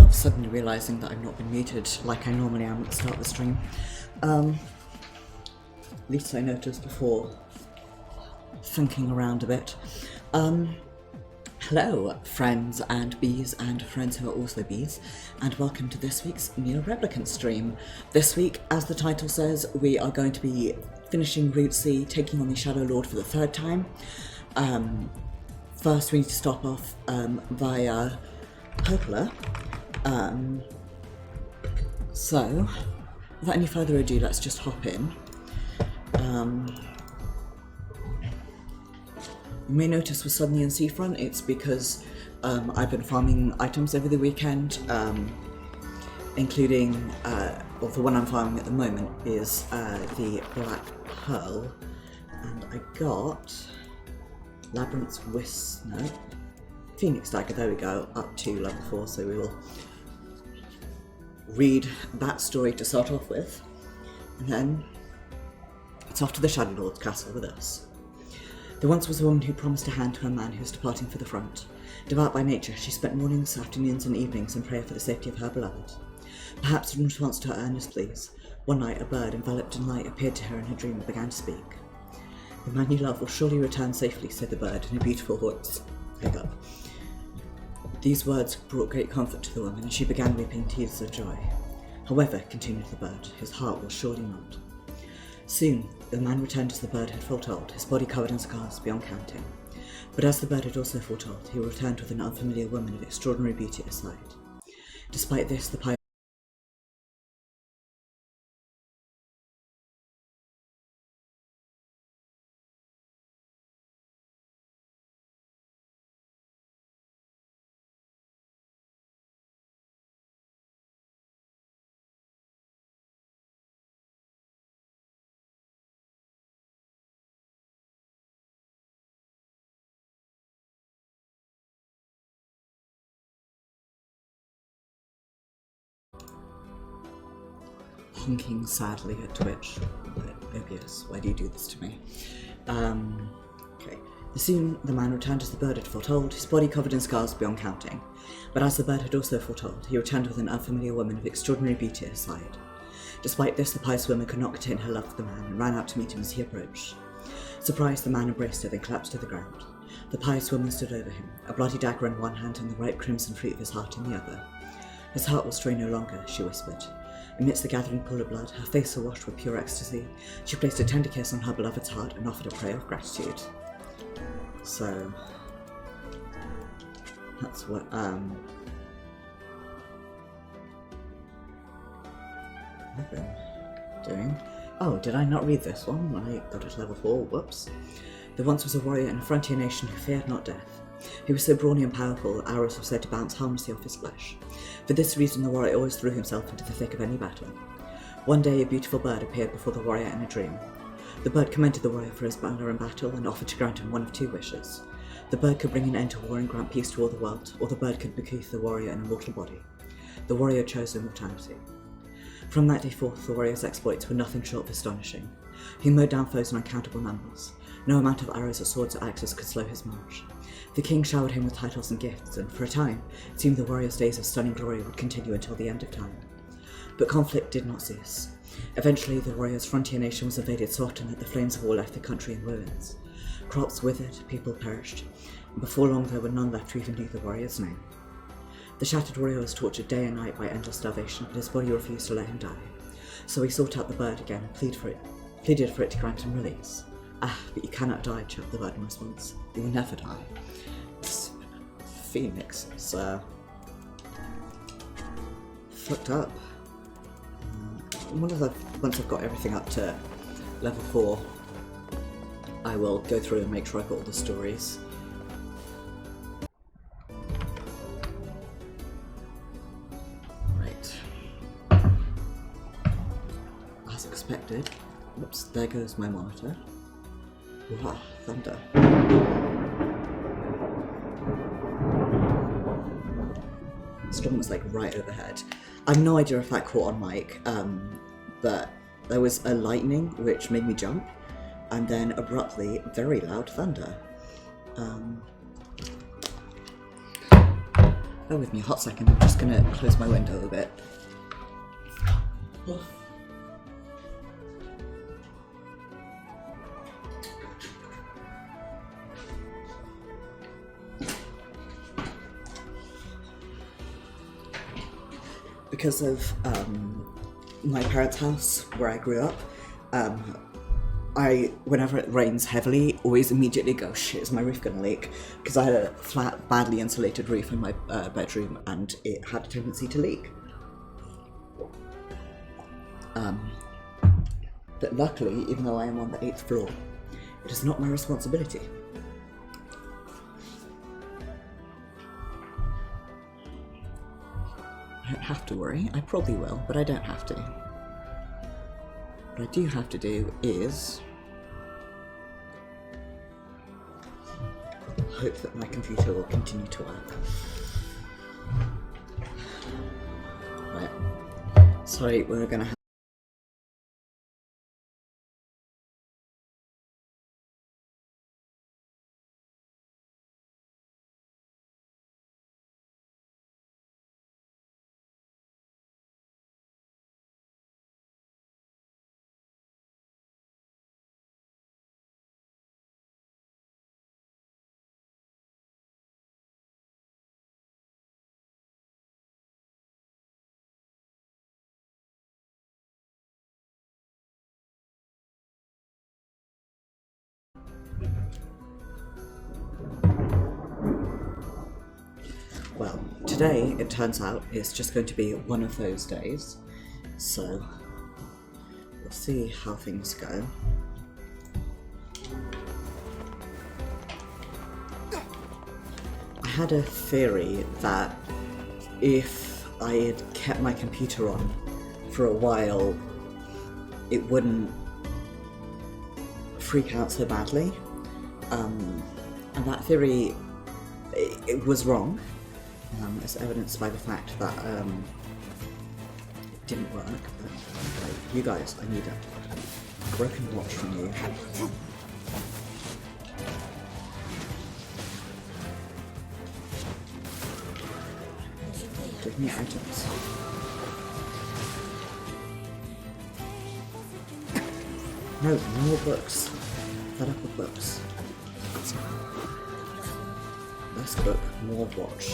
myself suddenly realising that I've not been muted like I normally am at the start of the stream. At least I noticed before thinking around a bit. Hello, friends and bees and friends who are also bees, and welcome to this week's NieR Replicant stream. This week, as the title says, we are going to be finishing Route C, taking on the Shadow Lord for the third time. First we need to stop off via Popola. So, without any further ado, let's just hop in. You may notice we're suddenly in Seafront. It's because I've been farming items over the weekend, including, well, the one I'm farming at the moment is the Black Pearl, and I got Labyrinth's Wisp, no, Phoenix Dagger, there we go, up to level 4, so we will read that story to start off with, and then it's off to the Shadow Lord's castle with us. There once was a woman who promised a hand to a man who was departing for the front. Devout by nature, she spent mornings, afternoons and evenings in prayer for the safety of her beloved. Perhaps in response to her earnest pleas, one night a bird enveloped in light appeared to her in her dream and began to speak. "The man you love will surely return safely," said the bird in a beautiful voice. Hiccup. These words brought great comfort to the woman, and she began weeping tears of joy. "However," continued the bird, "his heart will surely not." Soon, the man returned as the bird had foretold, his body covered in scars beyond counting. But as the bird had also foretold, he returned with an unfamiliar woman of extraordinary beauty at his side. Despite this, the pious honking sadly at Twitch. Obius, why do you do this to me? Okay. Soon the man returned as the bird had foretold, his body covered in scars beyond counting. But as the bird had also foretold, he returned with an unfamiliar woman of extraordinary beauty at his side. Despite this, the pious woman could not contain her love for the man and ran out to meet him as he approached. Surprised, the man embraced her, then collapsed to the ground. The pious woman stood over him, a bloody dagger in one hand and the ripe crimson fruit of his heart in the other. "His heart will stray no longer," she whispered. Amidst the gathering pool of blood, her face awash with pure ecstasy, she placed a tender kiss on her beloved's heart and offered a prayer of gratitude. So, that's what, I've been doing. Oh, did I not read this one when I got it to level 4? Whoops. There once was a warrior in a frontier nation who feared not death. He was so brawny and powerful, arrows were said to bounce harmlessly off his flesh. For this reason, the warrior always threw himself into the thick of any battle. One day, a beautiful bird appeared before the warrior in a dream. The bird commended the warrior for his valor in battle and offered to grant him one of two wishes. The bird could bring an end to war and grant peace to all the world, or the bird could bequeath the warrior an immortal body. The warrior chose immortality. From that day forth, the warrior's exploits were nothing short of astonishing. He mowed down foes in uncountable numbers. No amount of arrows or swords or axes could slow his march. The king showered him with titles and gifts, and for a time, it seemed the warrior's days of stunning glory would continue until the end of time. But conflict did not cease. Eventually, the warrior's frontier nation was invaded so often that the flames of war left the country in ruins. Crops withered, people perished, and before long there were none left who even knew the warrior's name. The shattered warrior was tortured day and night by endless starvation, but his body refused to let him die. So he sought out the bird again and pleaded for it to grant him release. "Ah, but you cannot die," chirped the bird in response. "You will never die." Phoenix is fucked up. Once I've got everything up to level 4, I will go through and make sure I've got all the stories. Right. As expected. Whoops, there goes my monitor. Wow, thunder. Storm was like right overhead. I have no idea if that caught on mic, but there was a lightning which made me jump, and then abruptly very loud thunder. Bear with me a hot second, I'm just gonna close my window a bit. Because of my parents' house where I grew up, whenever it rains heavily, always immediately go, shit, is my roof gonna leak? Because I had a flat, badly insulated roof in my bedroom and it had a tendency to leak. But luckily, even though I am on the 8th floor, it is not my responsibility. I don't have to worry. I probably will, but I don't have to. What I do have to do is hope that my computer will continue to work. Right. Sorry, we're gonna have well, today, it turns out, is just going to be one of those days, so we'll see how things go. I had a theory that if I had kept my computer on for a while, it wouldn't freak out so badly, and that theory, it was wrong. As evidenced by the fact that it didn't work. But you guys, I need a broken watch from you. Give me items. No, more books. Fed up with books. Less book, more watch.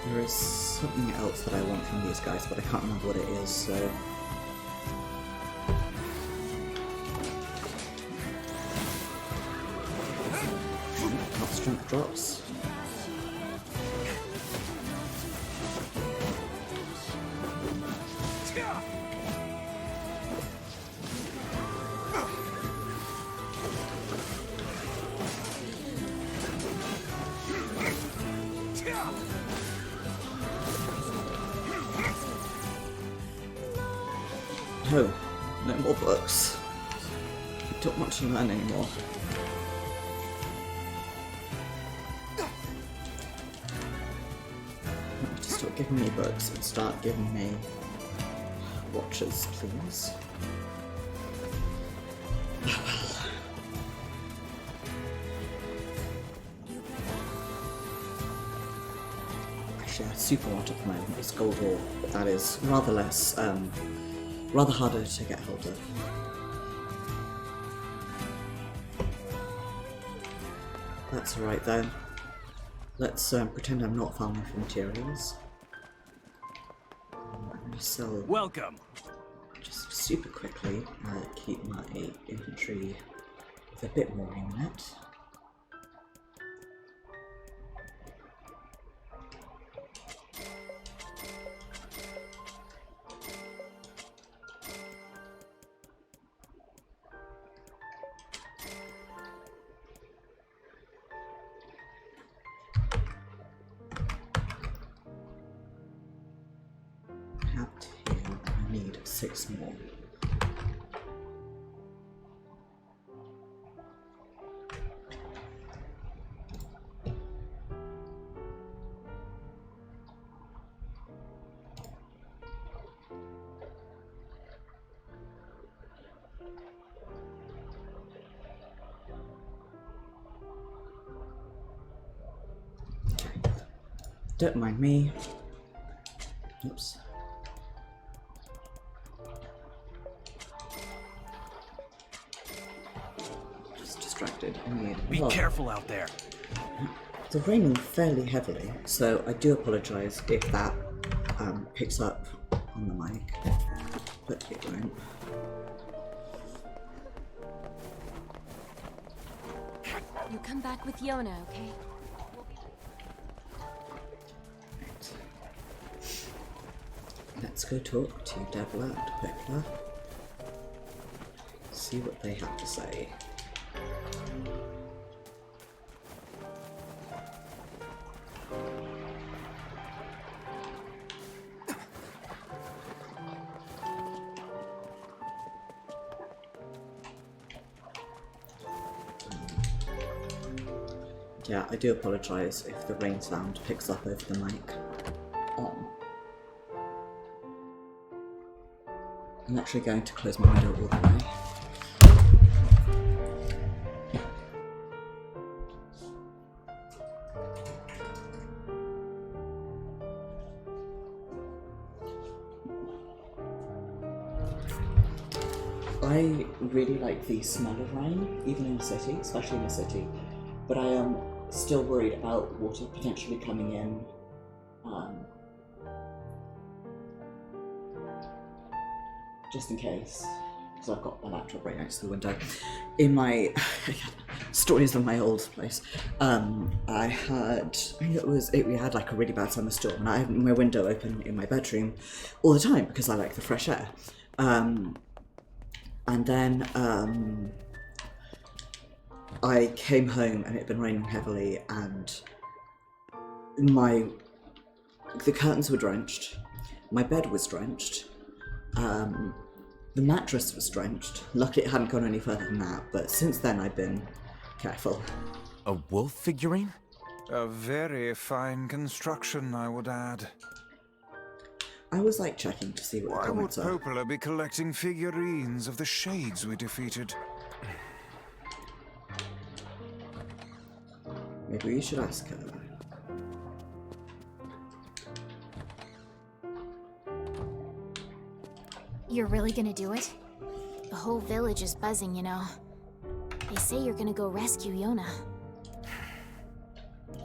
There is something else that I want from these guys, but I can't remember what it is, so... Not strength drops. No, no more books. I don't want to learn anymore. Just stop giving me books and start giving me watches, please. Actually, I super want at the moment is gold ore, but that is rather less, rather harder to get hold of. That's alright though. Let's pretend I'm not farming for materials. I'm gonna sell. Welcome. Just super quickly, keep my inventory with a bit more room in it. I need 6 more. Don't mind me. Oops. Just distracted. Be careful out there. It's raining fairly heavily, so I do apologise if that picks up on the mic, but it won't. You come back with Yona, okay? Right. Let's go talk to Devla and Whippler. See what they have to say. Yeah, I do apologise if the rain sound picks up over the mic. I'm actually going to close my window all the way. I really like the smell of rain, even in the city, especially in the city, but I am still worried about water potentially coming in. Just in case, because I've got my laptop right next to the window. In my stories of my old place, we had like a really bad summer storm, and I had my window open in my bedroom all the time because I like the fresh air. And then I came home and it had been raining heavily, and the curtains were drenched, my bed was drenched. The mattress was drenched. Luckily it hadn't gone any further than that, but since then I've been careful. A wolf figurine? A very fine construction, I would add. I was like checking to see what the Why would comments are. Popola be collecting figurines of the shades we defeated? Maybe you should ask her. You're really gonna do it? The whole village is buzzing, you know. They say you're gonna go rescue Yona.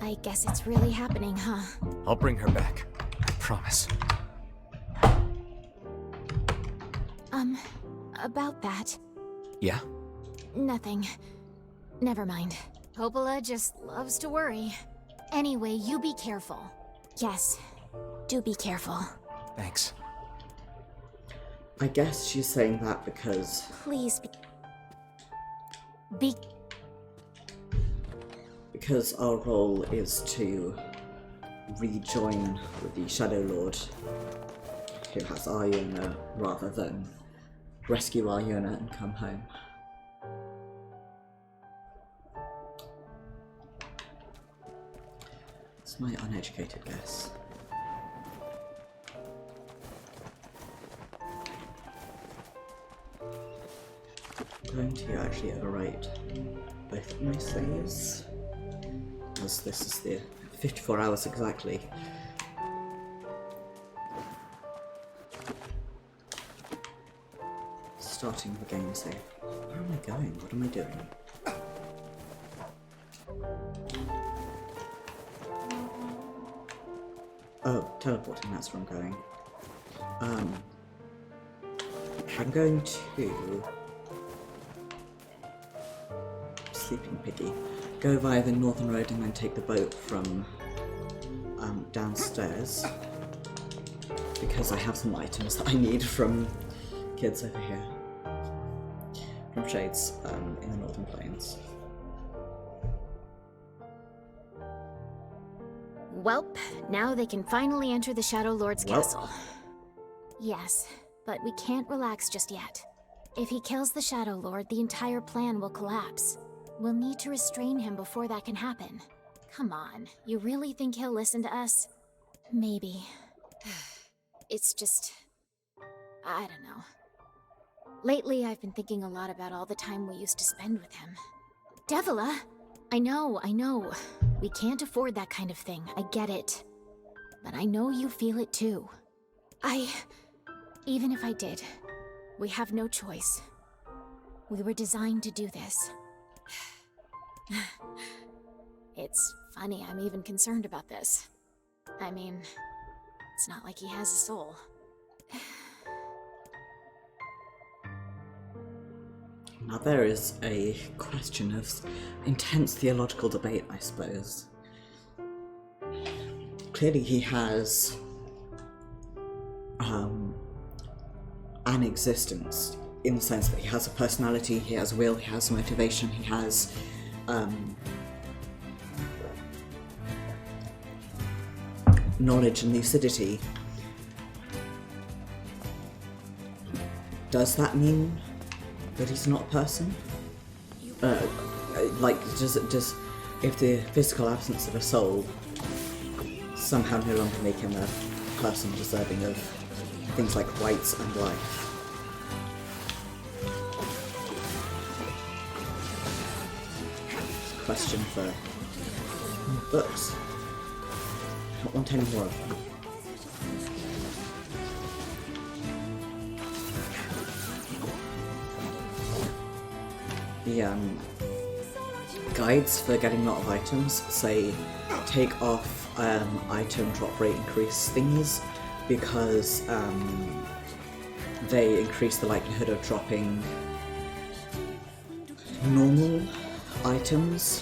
I guess it's really happening, huh? I'll bring her back. I promise. About that. Yeah? Nothing. Never mind. Popola just loves to worry. Anyway, you be careful. Yes, do be careful. Thanks. I guess she's saying that because... Please be... Because our role is to rejoin with the Shadow Lord, who has Yona, rather than rescue Yona and come home. It's my uneducated guess. I'm going to actually overwrite both of my saves, as this is the 54 hours exactly. Starting the game save. Where am I going? What am I doing? Oh, teleporting, that's where I'm going. I'm going to... Sleeping Piggy. Go via the northern road and then take the boat from downstairs, because I have some items that I need from kids over here. From Shades in the Northern Plains. Welp, now they can finally enter the Shadow Lord's castle. Yes, but we can't relax just yet. If he kills the Shadow Lord, the entire plan will collapse. We'll need to restrain him before that can happen. Come on, you really think he'll listen to us? Maybe. It's just... I don't know. Lately, I've been thinking a lot about all the time we used to spend with him. Devila! I know. We can't afford that kind of thing, I get it. but I know you feel it too. Even if I did, we have no choice. We were designed to do this. It's funny I'm even concerned about this. I mean, it's not like he has a soul. Now there is a question of intense theological debate, I suppose. Clearly he has an existence, in the sense that he has a personality, he has will, he has motivation, he has knowledge and lucidity. Does that mean that he's not a person? Like, does if the physical absence of a soul somehow no longer make him a person deserving of things like rights and life? Question for books. I don't want any more of them. The guides for getting a lot of items say take off item drop rate increase thingies, because they increase the likelihood of dropping normal items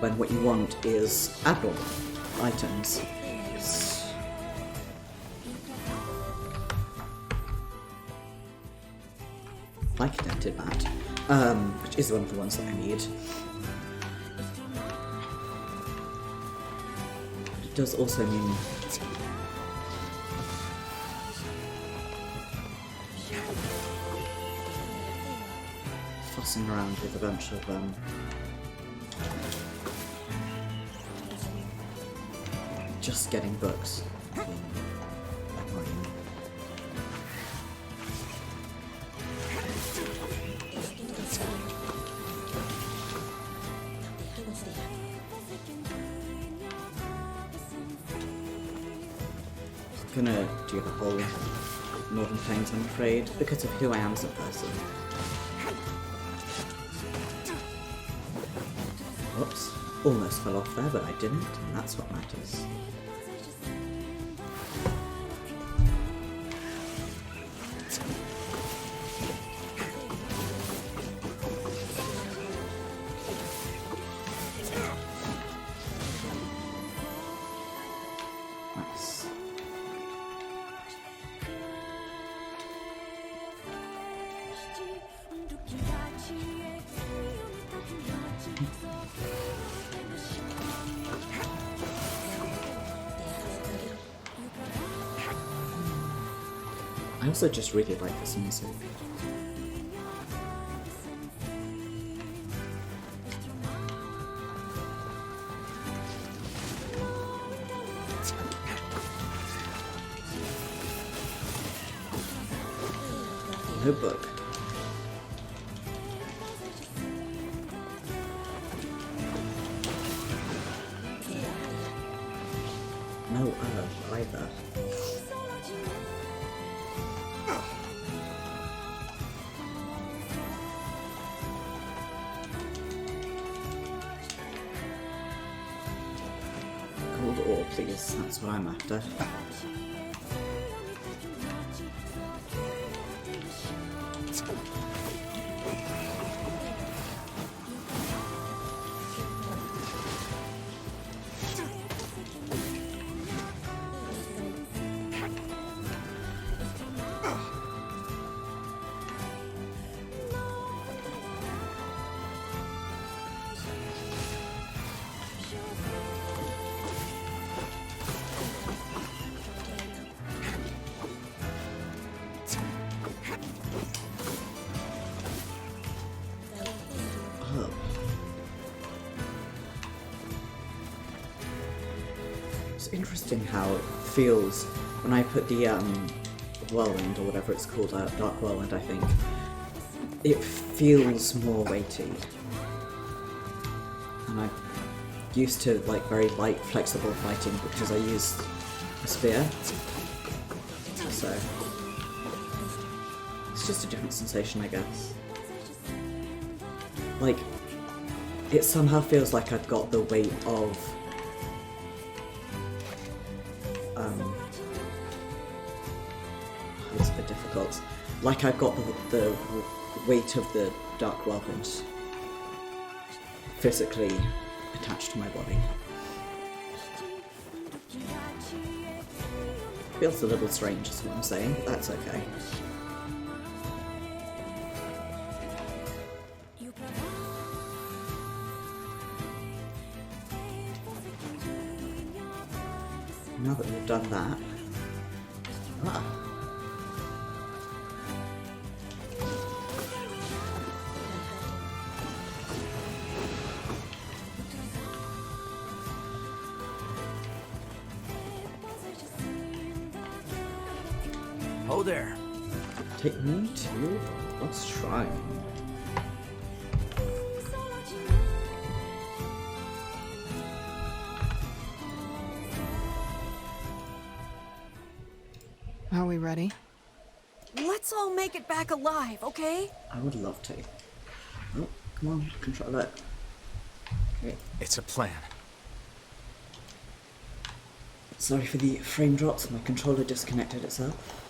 when what you want is abnormal items. I connected that, which is one of the ones that I need. It does also mean fussing around with a bunch of just getting books. Gonna do the whole Northern Plains, I'm afraid, because of who I am as a person. Whoops, almost fell off there, but I didn't, and that's what matters. Nice. I also just really like this music. No book. No herb either. Gold ore, please. That's what I'm after. It's interesting how it feels when I put the whirlwind, or whatever it's called, dark whirlwind I think, it feels more weighty. And I used to like very light, flexible fighting because I used a spear. So it's just a different sensation, I guess. Like, it somehow feels like I've got the weight of it's a bit difficult. Like I've got the weight of the Dark Whirlwind physically attached to my body. Feels a little strange is what I'm saying, but that's okay. Now that we've done that... Ah. Oh there. Take me to the Lost Shrine. Are we ready? Let's all make it back alive, okay? I would love to. Oh, come on, control it. Okay. It's a plan. Sorry for the frame drops, my controller disconnected itself.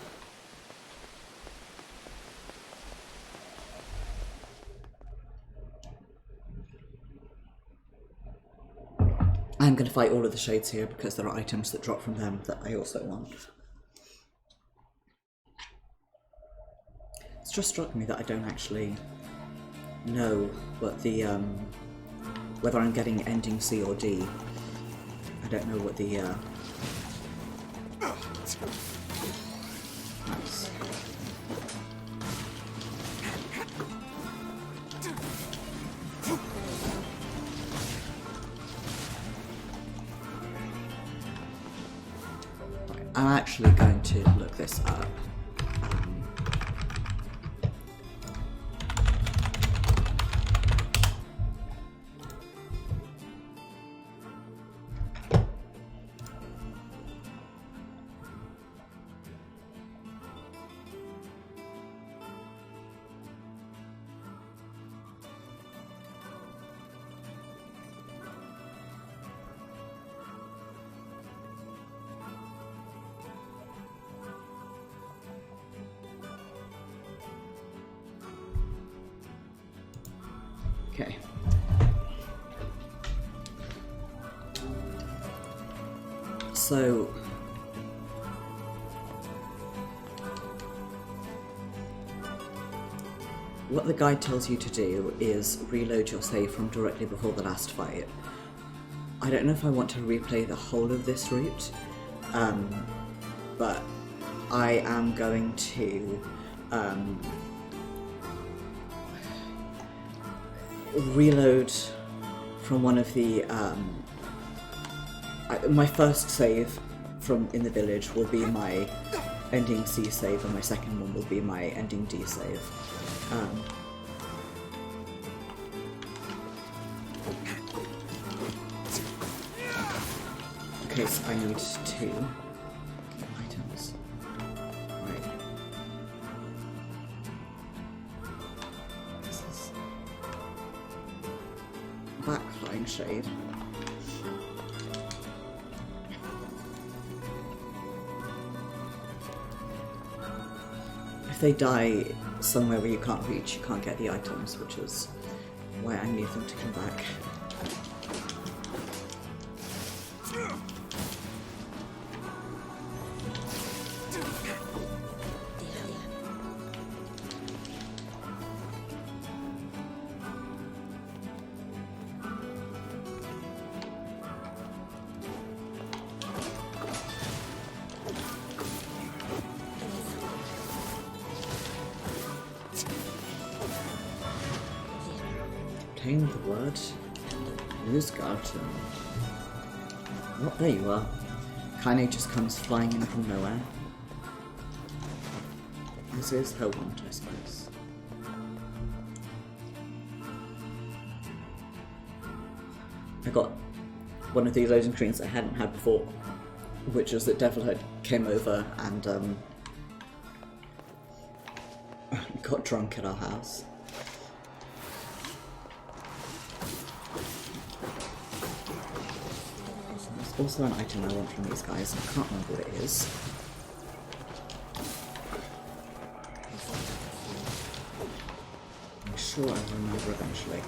I'm going to fight all of the shades here because there are items that drop from them that I also want. It's just struck me that I don't actually know what the, whether I'm getting ending C or D. I don't know what the, nice. I'm actually going to look this up. Okay. So what the guide tells you to do is reload your save from directly before the last fight. I don't know if I want to replay the whole of this route, but I am going to reload from one of the my first save from in the village will be my ending C save, and my second one will be my ending D save. Okay, so I need 2 items. Right. This is backflying shade. If they die somewhere where you can't reach, you can't get the items, which is why I need them to come back. Obtain the word Luzgarten. Oh, there you are. Kaine just comes flying in from nowhere. This is her want, I suppose. I got one of these loading screens I hadn't had before, which was that Devil had came over and got drunk at our house. There's also an item I want from these guys. I can't remember what it is. I'm sure I'll remember eventually.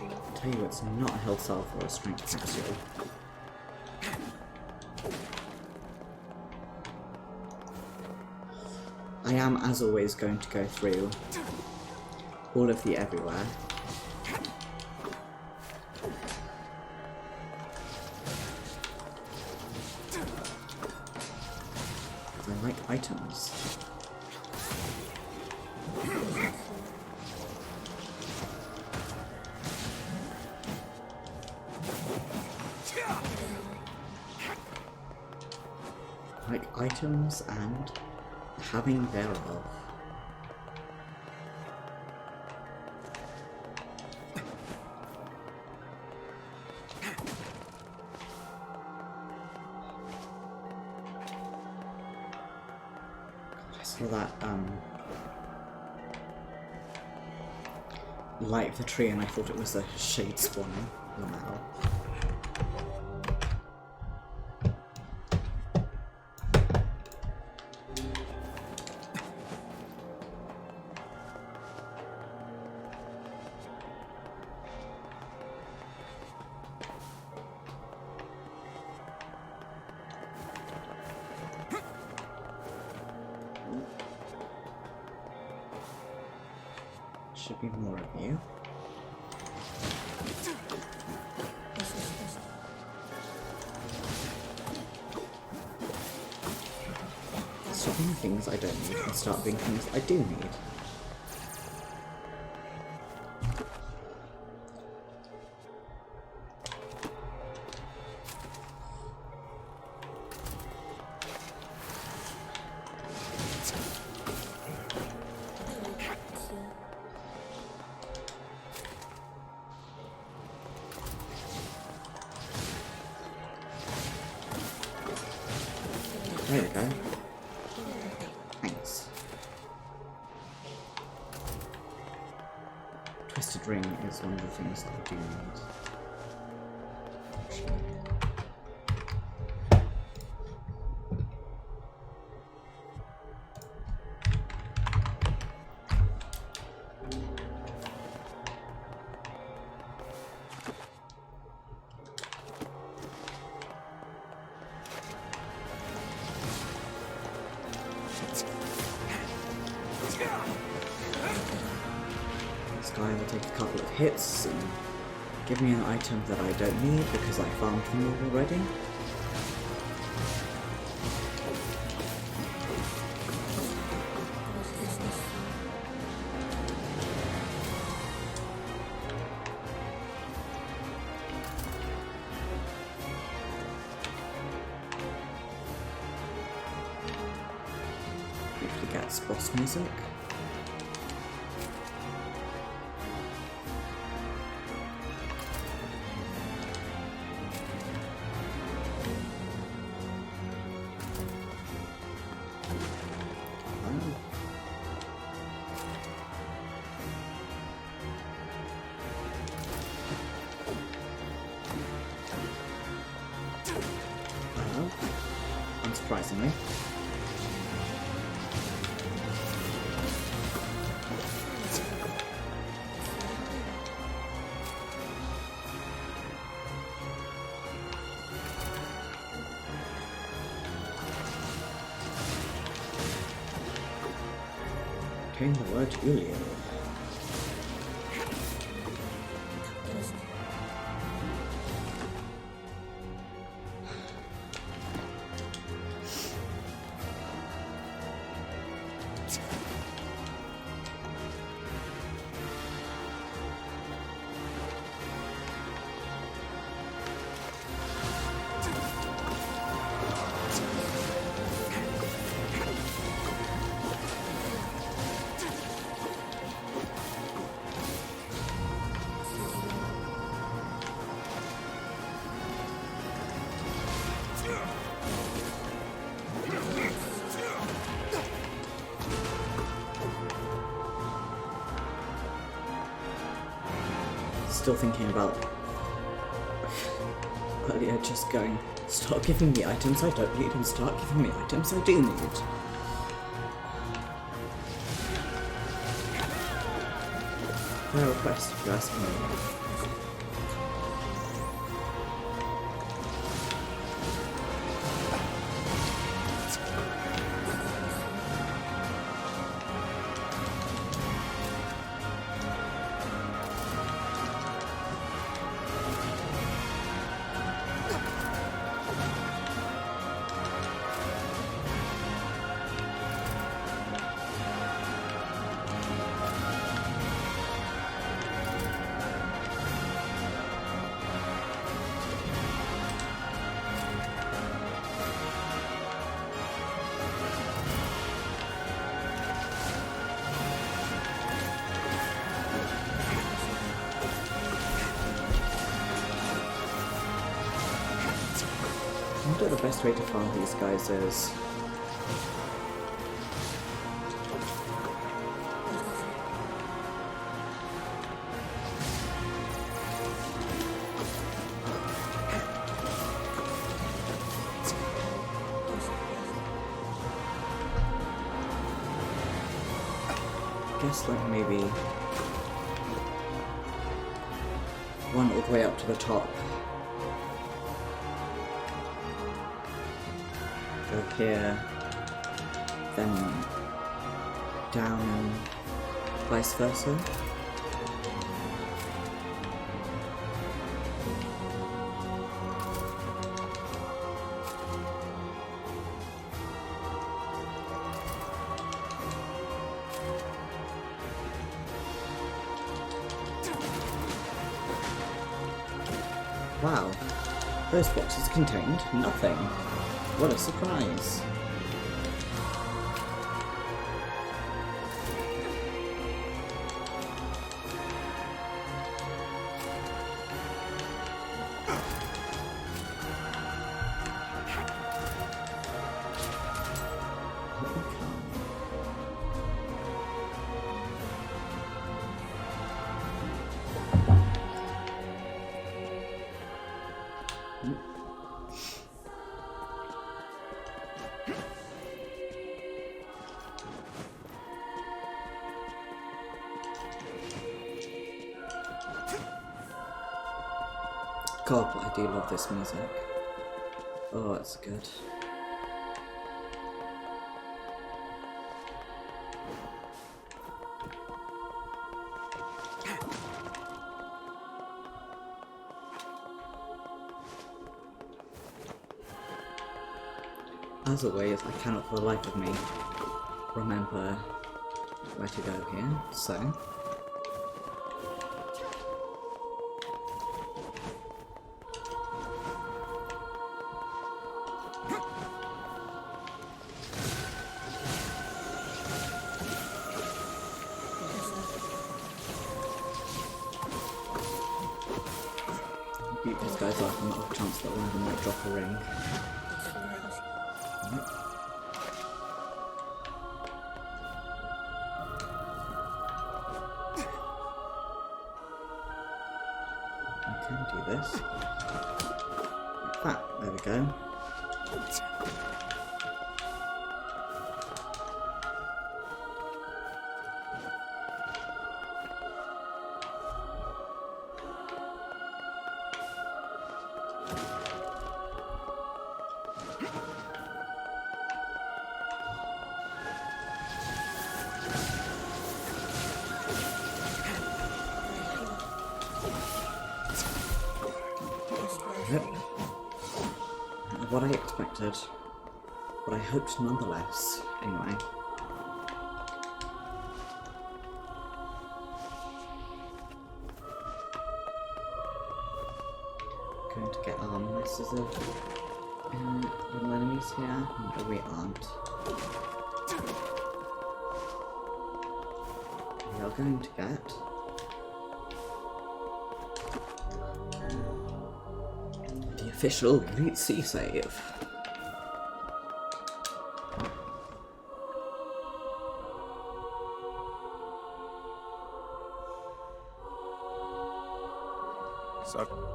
I'll tell you it's not a health salve or a strength capsule. I am, as always, going to go through all of the everywhere. I like items. I like items and having thereof. I saw that light of the tree and I thought it was a shade spawning. Wow. Should be more of you. Stop being things I don't need and start being things I do need. There we go. Thanks. Twisted ring is one of the things that I do need. This guy will take a couple of hits and give me an item that I don't need because I farmed them all already. Briefly gets boss music. Unsurprisingly. Came the word Julio. still thinking about earlier just going, stop giving me items I don't need and start giving me items I do need. Fair request if you ask me. I wonder what the best way to farm these guys is. I guess like maybe one all the way up to the top. Go here, then down and vice versa. Wow, those boxes contained nothing. What a surprise. God, but I do love this music. Oh, it's good. As always, I cannot for the life of me remember where to go here, so... beat these guys up and not have a chance that one of them might drop a ring. I can do this. Like that. There we go. Yep. What I expected. What I hoped nonetheless. Anyway. Going to get our masses of little enemies here. No, we aren't. We are going to get the official Elite C save. Such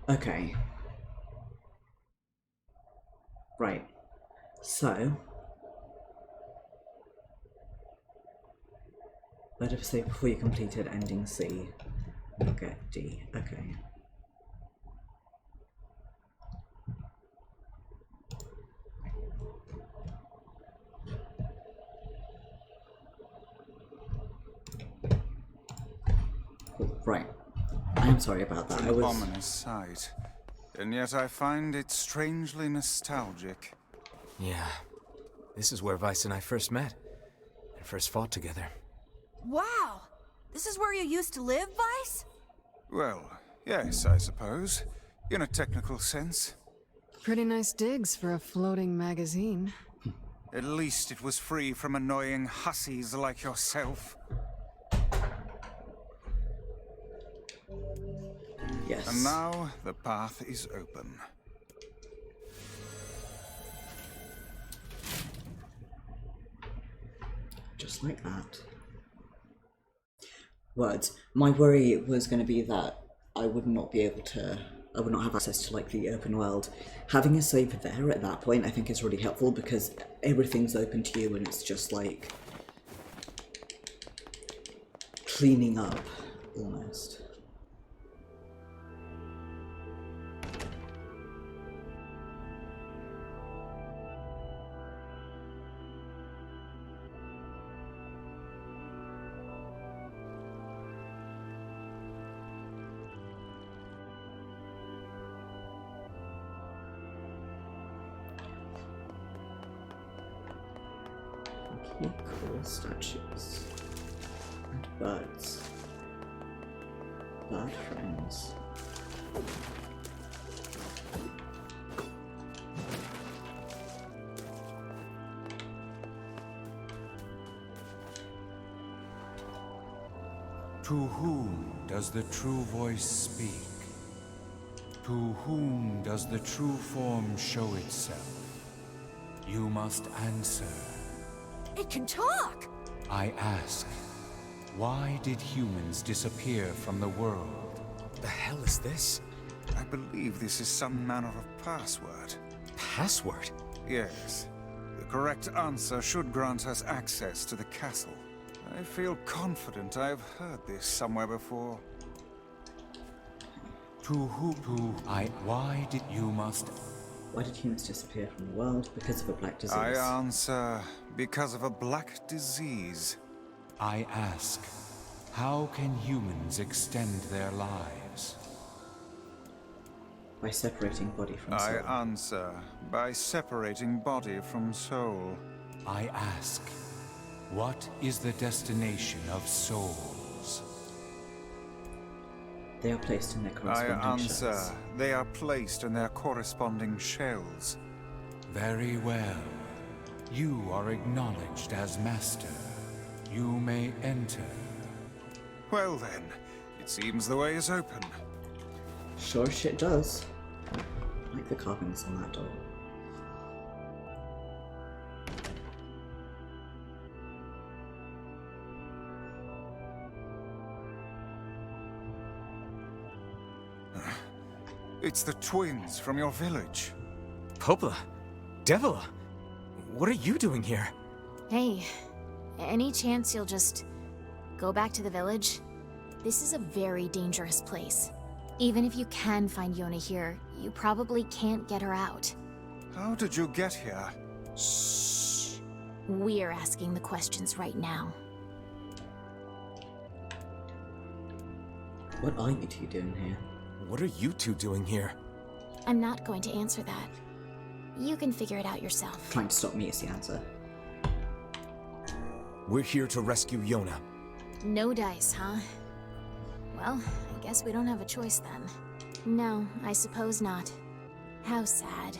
Okay. Right. So, let us say before you completed ending C, you'll get D. Okay. Cool. Right. I am sorry about that. an ominous sight, and yet I find it strangely nostalgic. Yeah. This is where Vice and I first met. And first fought together. Wow! This is where you used to live, Vice? Well, yes, I suppose. In a technical sense. Pretty nice digs for a floating magazine. At least it was free from annoying hussies like yourself. Yes. And now, the path is open. Just like that. Words. My worry was going to be that I would not be able to, I would not have access to like the open world. Having a save there at that point I think is really helpful because everything's open to you and it's just like cleaning up almost. Cool statues and birds, bird friends. To whom does the true voice speak? To whom does the true form show itself? You must answer. It can talk! I ask, why did humans disappear from the world? The hell is this? I believe this is some manner of password. Password? Yes. The correct answer should grant us access to the castle. I feel confident I have heard this somewhere before. Why did you must... Why did humans disappear from the world? Because of a black disease. I answer, because of a black disease. I ask, how can humans extend their lives? By separating body from soul. I answer, by separating body from soul. I ask, what is the destination of souls? They are placed in their corresponding I answer, shells. they are placed in their corresponding shells. Very well. You are acknowledged as master. You may enter. Well then, it seems the way is open. Sure as shit does. I like the carvings on that door. It's the twins from your village. Popla? Devila? What are you doing here? Hey, any chance you'll just go back to the village? This is a very dangerous place. Even if you can find Yona here, you probably can't get her out. How did you get here? Shh. We're asking the questions right now. What are you two doing here? What are you two doing here? I'm not going to answer that. You can figure it out yourself. Trying to stop me is the answer. We're here to rescue Yona. No dice, huh? Well, I guess we don't have a choice then. No, I suppose not. How sad.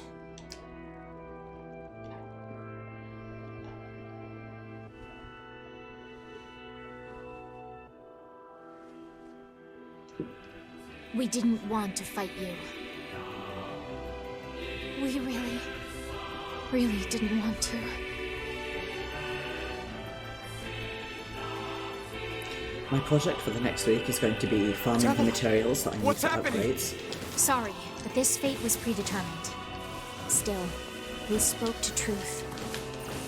We didn't want to fight you. We really didn't want to. My project for the next week is going to be farming the materials that I need for upgrades. Sorry, but this fate was predetermined. Still, we spoke to truth.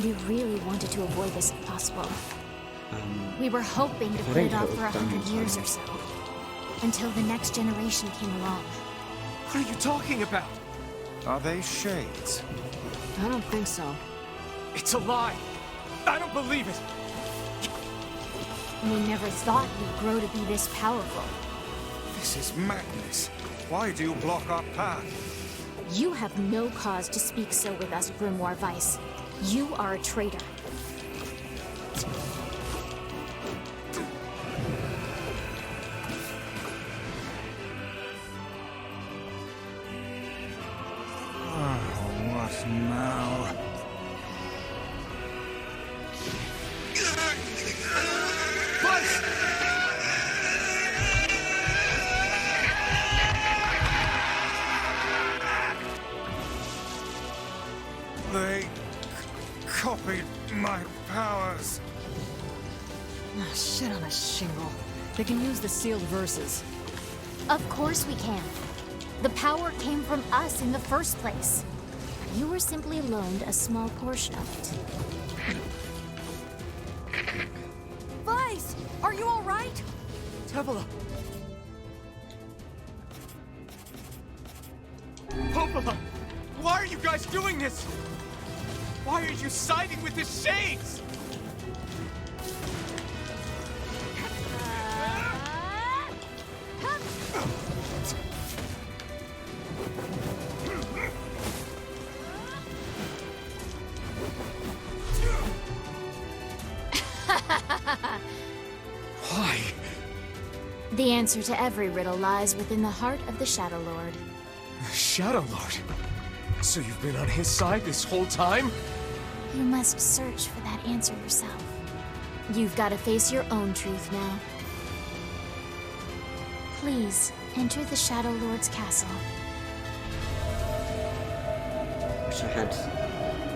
We really wanted to avoid this if possible. We were hoping to put it off for 100 years or so. Until the next generation came along. What are you talking about? Are they shades? I don't think so. It's a lie. I don't believe it. We never thought we'd grow to be this powerful. This is madness. Why do you block our path? You have no cause to speak so with us, Grimoire Weiss. You are a traitor. What now? They copied my powers. Ah, shit on a shingle. They can use the sealed verses. Of course we can. The power came from us in the first place. You were simply loaned a small portion of it. Weiss, are you all right? Tevela. Popola! Why are you guys doing this? Why are you siding with the Shades? Why? The answer to every riddle lies within the heart of the Shadow Lord. Shadow Lord? So you've been on his side this whole time? You must search for that answer yourself. You've got to face your own truth now. Please, enter the Shadow Lord's castle. Wish I had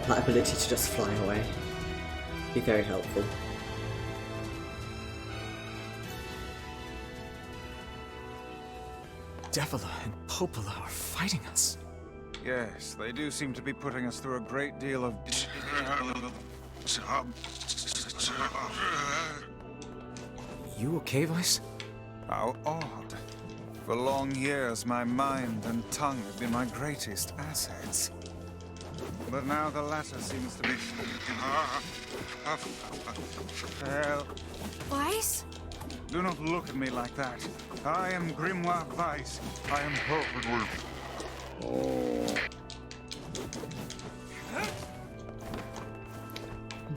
that ability to just fly away. Be very helpful. Devila and Popola are fighting us. Yes, they do seem to be putting us through a great deal of... You okay, Weiss? How odd. For long years, my mind and tongue have been my greatest assets. But now the latter seems to be... Hell, Weiss? do not look at me like that. I am Grimoire Weiss. I am perfectly...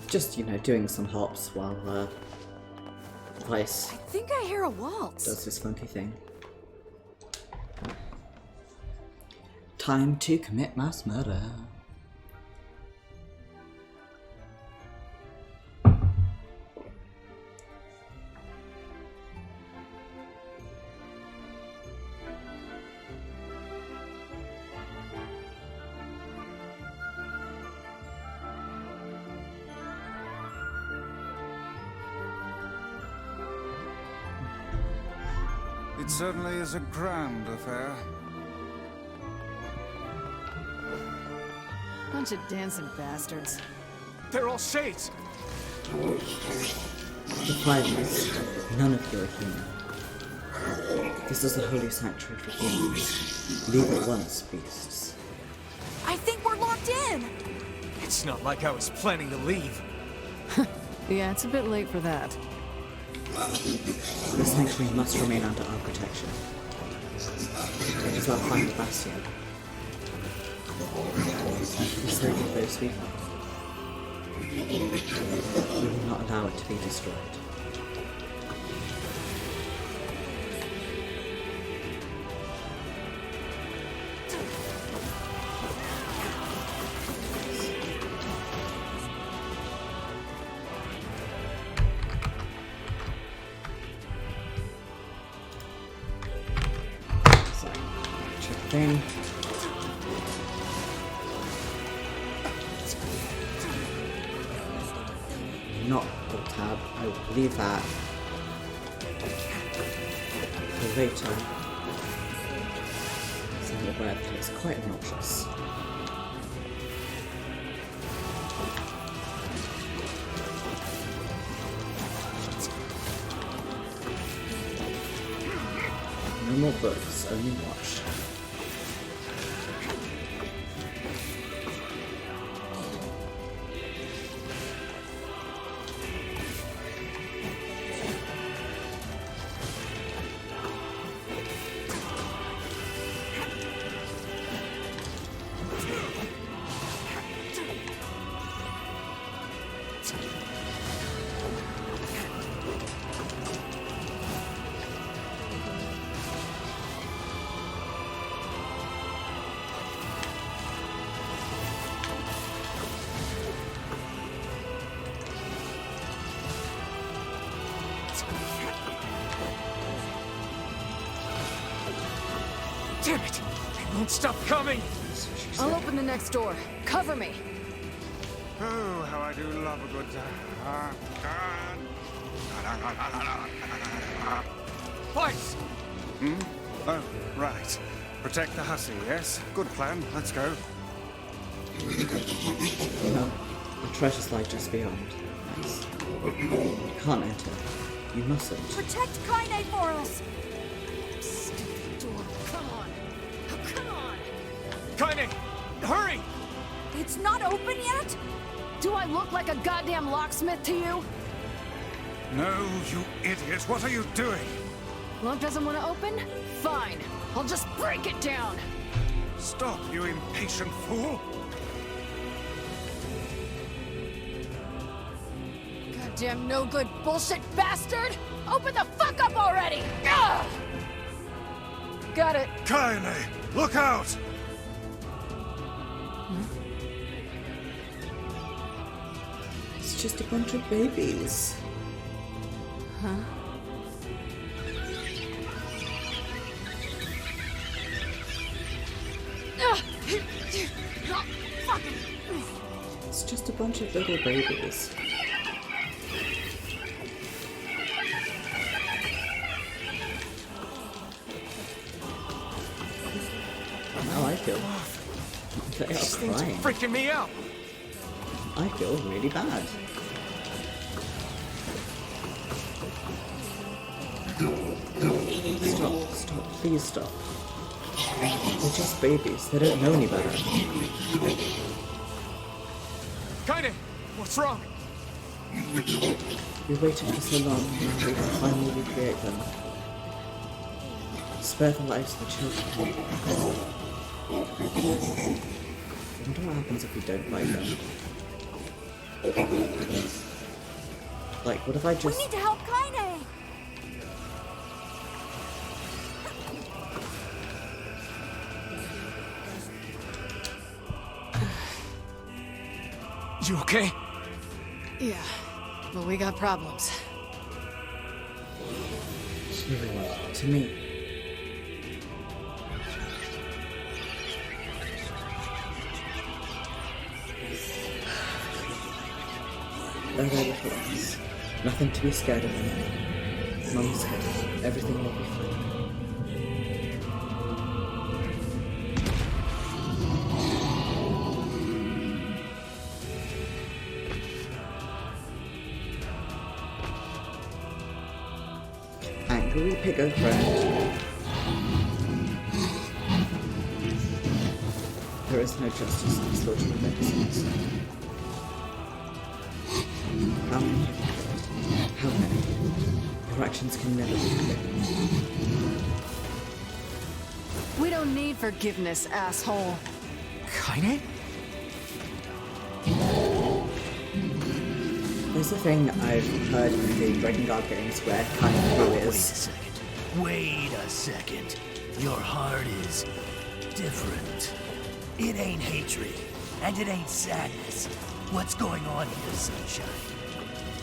Just, you know, doing some hops while Weiss I think I hear a waltz. does this funky thing. Time to commit mass murder. It certainly is a grand affair. Bunch of dancing bastards. They're all Shades! The Flyers, none of you are human. This is a holy sanctuary for humans. Leave at once, beasts. I think we're locked in! It's not like I was planning to leave. Yeah, it's a bit late for that. The sanctuary must remain under our protection. Until I find the bastion. We save those people. We will not allow it to be destroyed. thing. Not alt tab. I will leave that for later. So I'm aware that it's quite obnoxious. No more books, only watch. Damn it! They won't stop coming! I'll open the next door. Cover me. Oh, how I do love a good... Twice! Oh, right. Protect the hussy, yes? Good plan. Let's go. No, the treasure's like just beyond. Nice. You can't enter. You mustn't. Protect Kaine for us! Stupid door. Come on. Oh, come on. Kaine! Hurry! It's not open yet? Do I look like a goddamn locksmith to you? No, you idiot. What are you doing? Lock doesn't want to open? Fine. I'll just break it down. Stop, you impatient fool. Goddamn no good bullshit bastard! Open the fuck up already! Ugh! Got it. Kaine, look out! It's just a bunch of babies. It's just a bunch of little babies. Now I feel they are These things are crying. freaking me out! I feel really bad. Stop, please stop. They're just babies, they don't know any better. Kaine! What's wrong? We waited for so long, now we can finally recreate them. Spare the lives of the children. I wonder what happens if we don't fight them. Like, what if I We just... need to help Kaine! You okay? Yeah, but we got problems. to me. They're their little ones. Nothing to be scared of anymore. Mum's here. Everything will be fine. Angry piggo friend. There is no justice in the slaughter of innocents. How many have you killed? How many? Your actions can never be forgiven. We don't need forgiveness, asshole. Kaine? There's a thing I've heard in the Breaking Guard games where kind of who Wait a is. second. Wait a second. Your heart is different. It ain't hatred, and it ain't sadness. What's going on here, Sunshine?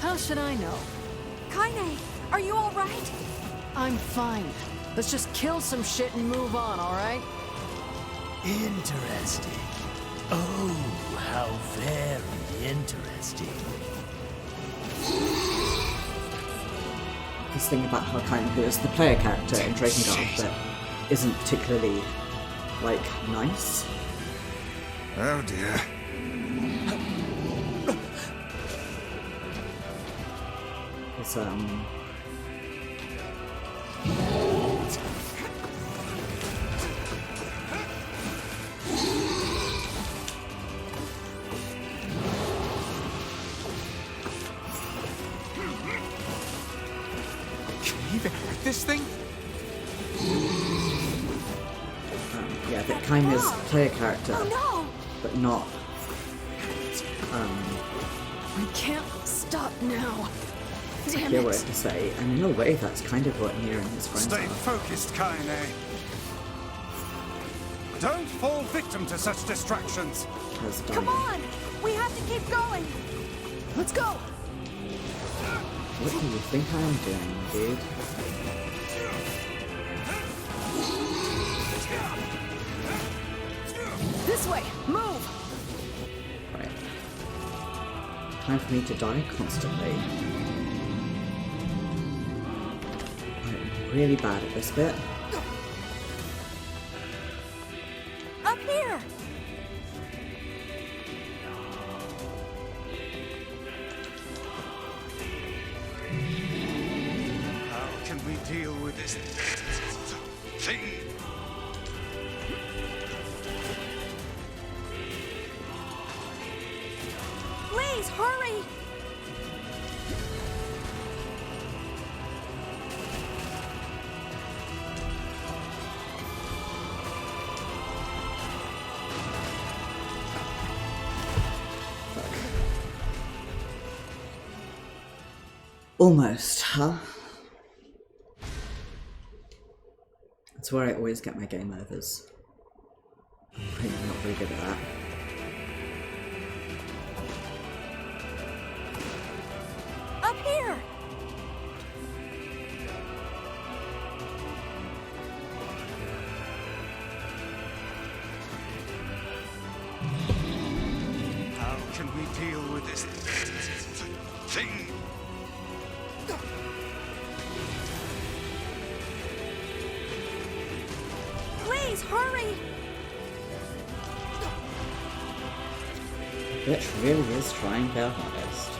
How should I know? Kaine, are you all right? I'm fine. Let's just kill some shit and move on, all right? Interesting. Oh, how very interesting. This thing about Harkine, who is the player character in Drakengard, that isn't particularly, like, nice. Oh dear. It's, Can you even hit this thing? yeah, that kind is player character, Oh no! but not, We can't stop now. Damn hear what I it. have to say, and in a way that's kind of what NieR and his friends Stay are. focused, Kaine. Don't fall victim to such distractions. Has done. Come on! We have to keep going! Let's go. What do you think I am doing, dude? This way. Move. Right. Time for me to die constantly. I'm really bad at this bit. Up here! How can we deal with this thing? Please, hurry! Almost, huh? That's where I always get my game overs. I'm not very good at that. Up here! How can we deal with this thing? Please, hurry! Bitch really is trying their hardest.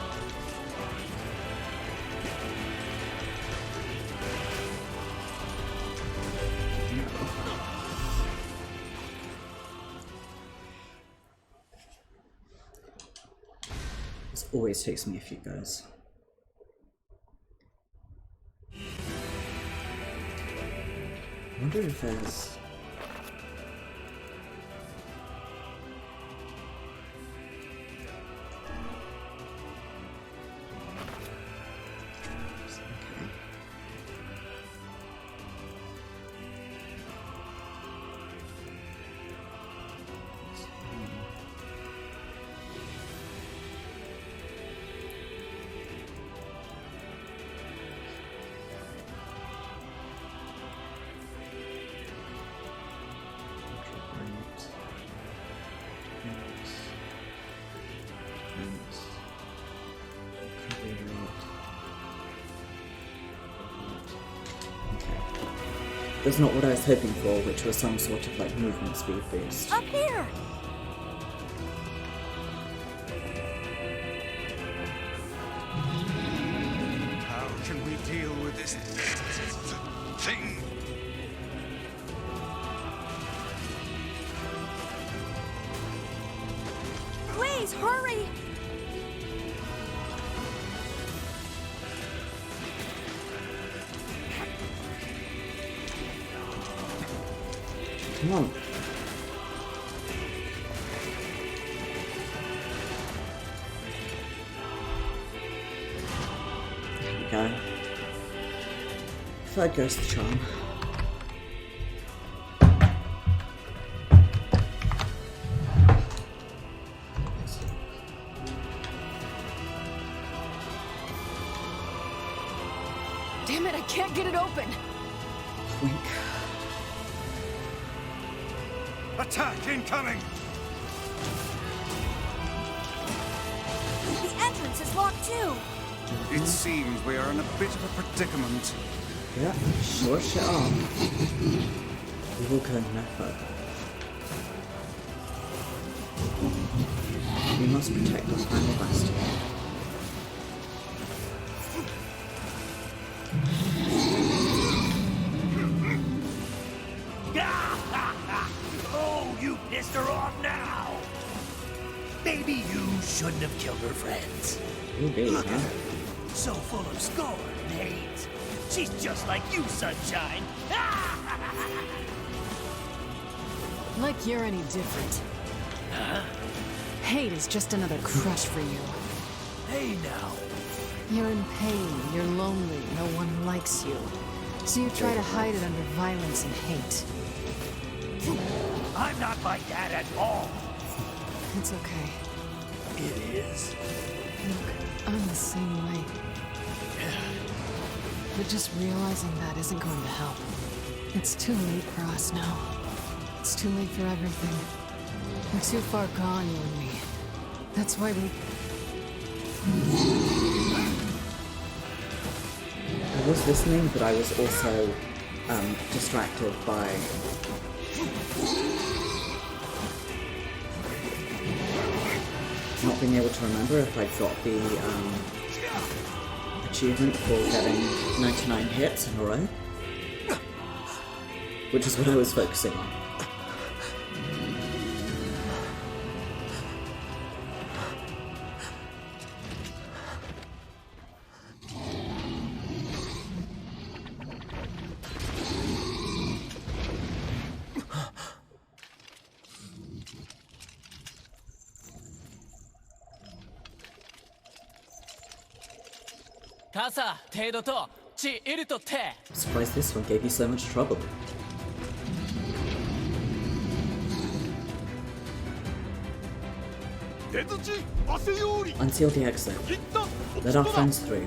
This always takes me a few goes. I wonder if there's... Okay. That's not what I was hoping for, which was some sort of like movement speed boost. Up here! How can we deal with this thing? Please, hurry! Come on. There we go. Third goes the charm. Damn it, I can't get it open. Wink. Attack incoming! The entrance is locked too. It seems we are in a bit of a predicament. Yeah, sure shit are. We will go no further. We must protect our final bastion. Oh, you pissed her off now! Maybe you shouldn't have killed her friends. Ooh, baby, Look huh? at her. So full of scorn and hate. She's just like you, Sunshine. Like you're any different. Hate is just another crush for you. Hey now. You're in pain, you're lonely, no one likes you. So you try to hide it under violence and hate. I'm not like that at all. It's okay. It is. Look, I'm the same way. But just realizing that isn't going to help. It's too late for us now. It's too late for everything. We're too far gone, you and me. That's why we... I was listening, but I was also distracted by not being able to remember if I'd got the achievement for getting 99 hits in a row, which is what I was focusing on. I'm surprised this one gave you so much trouble. Unseal the exit. Let our friends through.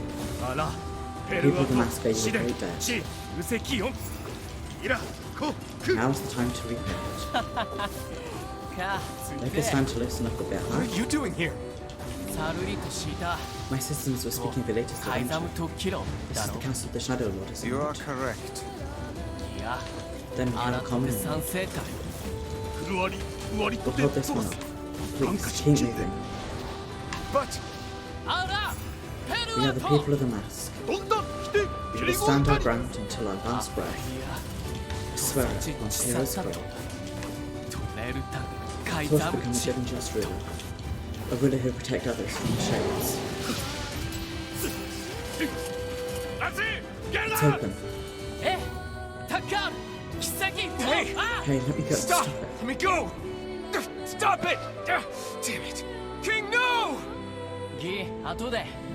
People of the mask gave you a great debt. Now's the time to repay it. Make us time to listen up a bit, What are huh? you doing here? My systems were speaking the latest adventure. This is the Castle of the Shadow Lord, isn't You are it? correct. Then we have a common enemy. We'll hold this one up. Please, keep moving. But We are the people of the mask. We will stand our ground until our last breath. I swear it on Hero's Grave. Thought to become a good and just ruler. A ruler who will protect others from the shades. It's open. Hey, let me go. stop! Stop it. Let me go! Stop it! Damn it! King, no!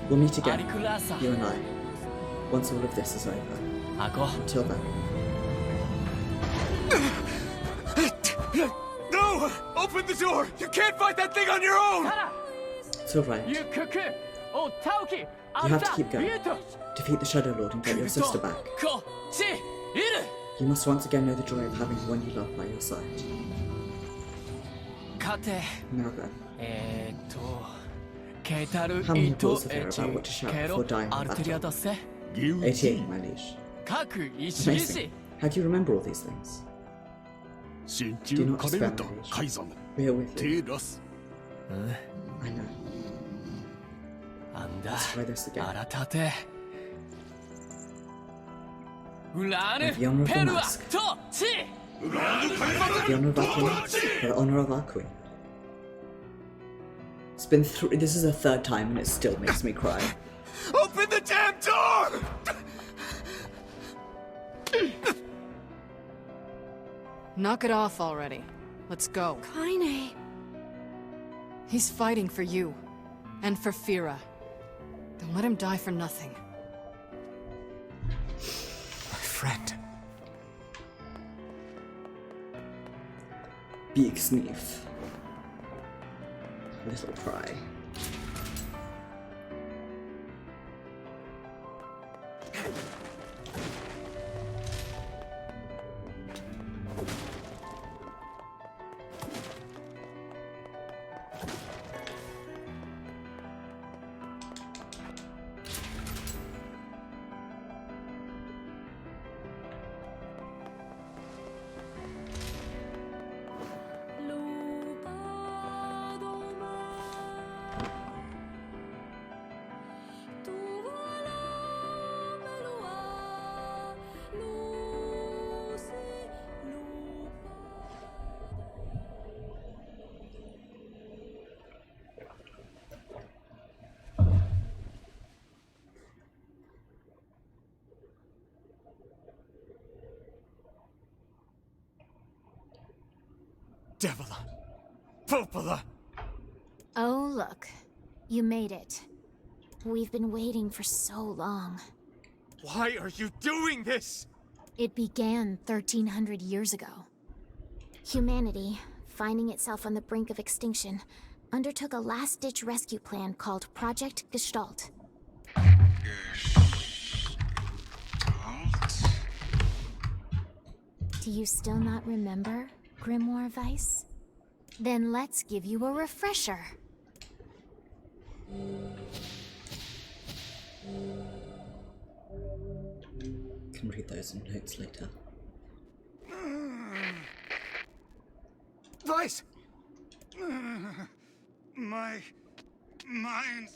We'll meet again, you and I, once all of this is over. Until then. No! Open the door! You can't fight that thing on your own! It's alright. You have to keep going. Defeat the Shadow Lord and get your sister back. You must once again know the joy of having the one you love by your side. Now then. How many thoughts are there about what to shout before dying in battle? 88, my liege. Amazing. How do you remember all these things? Do not despair, my liege. We are with you. I know. Let's try this again. With the honor of the mask. The honor of our king. For the honor of our queen. It's been this is the third time and it still makes me cry. Open the damn door! Knock it off already. Let's go. Kaine. He's fighting for you. And for Fira. Don't let him die for nothing. My friend. Big sniff. Little cry. Devila! Popola! Oh, look. You made it. We've been waiting for so long. Why are you doing this? It began 1300 years ago. Humanity, finding itself on the brink of extinction, undertook a last-ditch rescue plan called Project Gestalt. Do you still not remember, Grimoire Weiss? Then let's give you a refresher. Can read those in notes later. Weiss! My mind.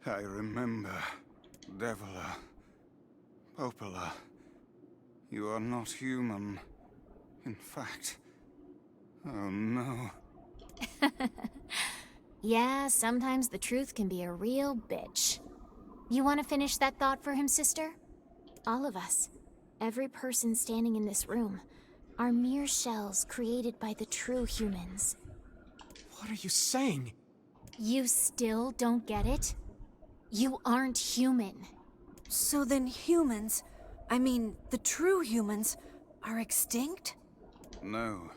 I remember, Devila, Popola. You are not human. In fact, oh no. Yeah, sometimes the truth can be a real bitch. You want to finish that thought for him, sister? All of us, every person standing in this room, are mere shells created by the true humans. What are you saying? You still don't get it? You aren't human. So then humans, I mean, the true humans, are extinct? No,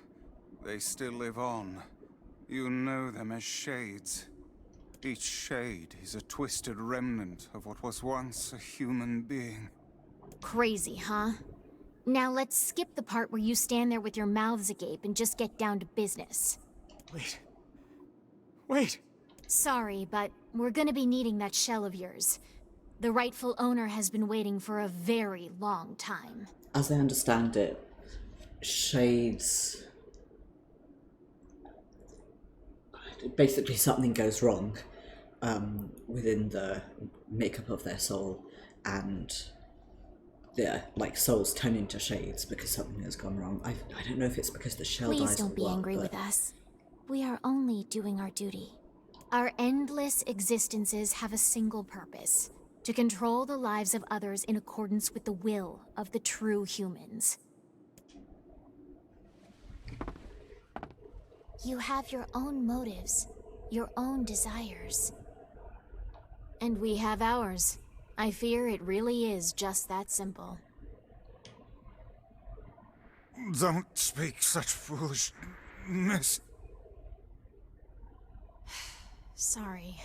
they still live on. You know them as shades. Each shade is a twisted remnant of what was once a human being. Crazy, huh? Now let's skip the part where you stand there with your mouths agape and just get down to business. Wait. Sorry, but we're gonna be needing that shell of yours. The rightful owner has been waiting for a very long time. As I understand it, shades... Basically something goes wrong within the makeup of their soul, and their souls turn into shades because something has gone wrong. I don't know if it's because the shell dies Please don't or be what, angry but... with us. We are only doing our duty. Our endless existences have a single purpose: to control the lives of others in accordance with the will of the true humans. You have your own motives, your own desires. And we have ours. I fear it really is just that simple. Don't speak such foolishness. Sorry.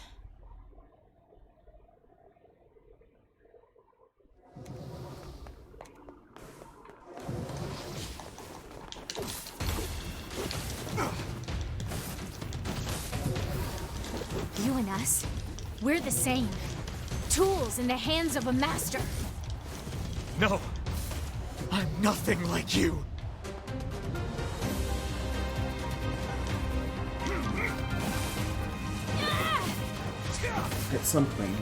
You and us, we're the same. Tools in the hands of a master. No. I'm nothing like you. At some point,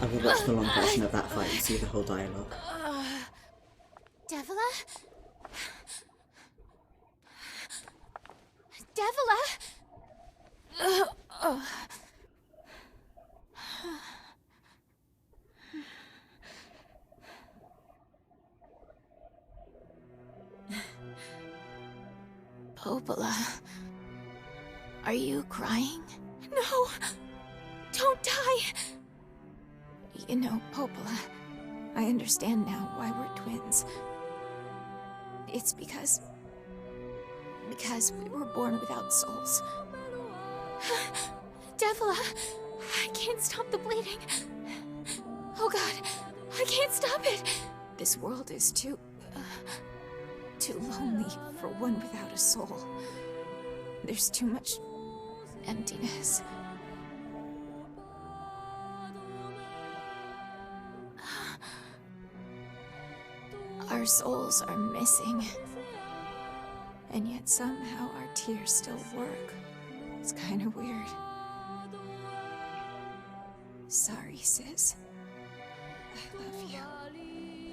I will watch the long version of that fight and see the whole dialogue. Devila? Devila? Popola, are you crying? No! Don't die! You know, Popola, I understand now why we're twins. It's because we were born without souls. Devila, I can't stop the bleeding. Oh God, I can't stop it. This world is too lonely for one without a soul. There's too much emptiness. Our souls are missing. And yet somehow our tears still work. It's kind of weird. Sorry, sis. I love you.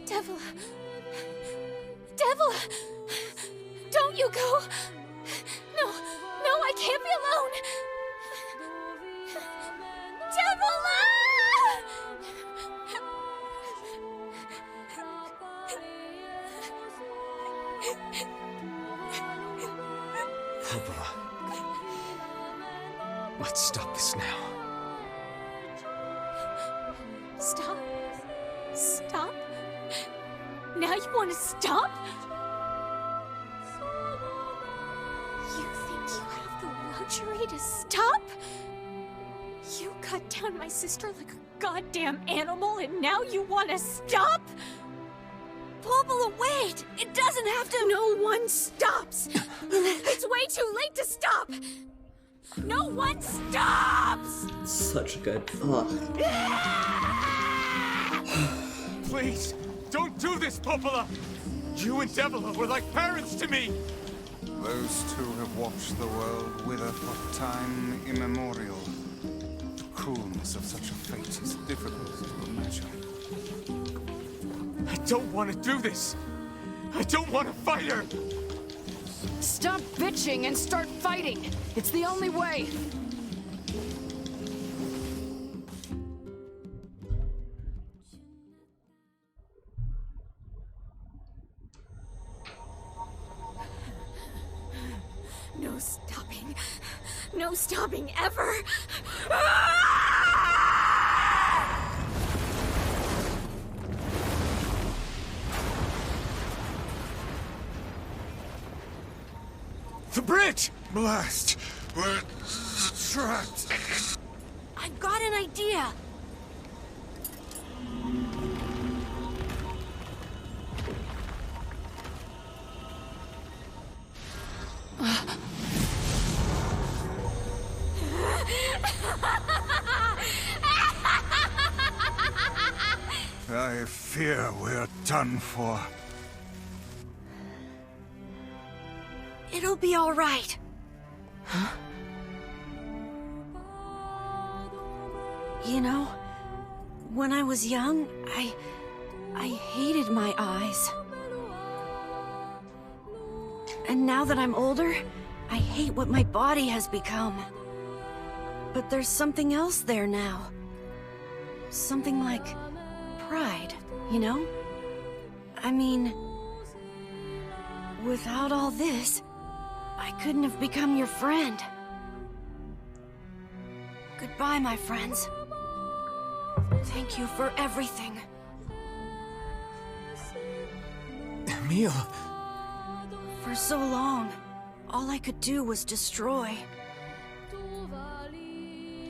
Devila! Devila! Don't you go! No, I can't be alone! Devila! Popola. Let's stop this now. Stop? Stop? Now you want to stop? You think you have the luxury to stop? You cut down my sister like a goddamn animal and now you want to stop? Popola, wait! It doesn't have to— No one stops! It's way too late to stop! No one stops! Such a good. Oh. Please, don't do this, Popola! You and Devila were like parents to me! Those two have watched the world wither for time immemorial. The cruelness of such a fate is difficult to imagine. I don't want to do this! I don't want to fight her! Stop bitching and start fighting! It's the only way! No stopping. No stopping ever! The bridge! Blast! We're trapped! I've got an idea! I fear we're done for. It'll be all right. You know, when I was young, I hated my eyes. And now that I'm older, I hate what my body has become. But there's something else there now. Something like pride, you know? I mean, without all this, I couldn't have become your friend. Goodbye, my friends. Thank you for everything. Emil! For so long, all I could do was destroy.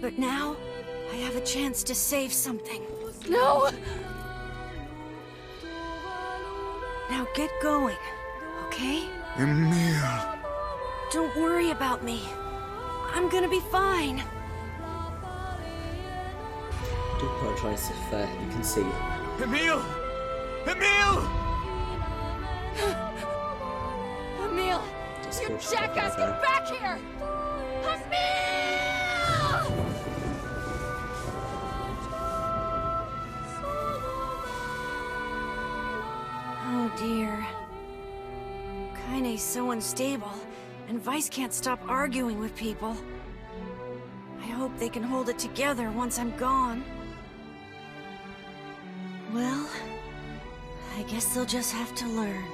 But now, I have a chance to save something. No! Now get going, okay? Emil! Don't worry about me. I'm gonna be fine. I do apologise if you can see. Emil! Emil! Emil! You jackass, get back here! Emil! Oh dear. Kaine's so unstable, and Vice can't stop arguing with people. I hope they can hold it together once I'm gone. Well, I guess they'll just have to learn.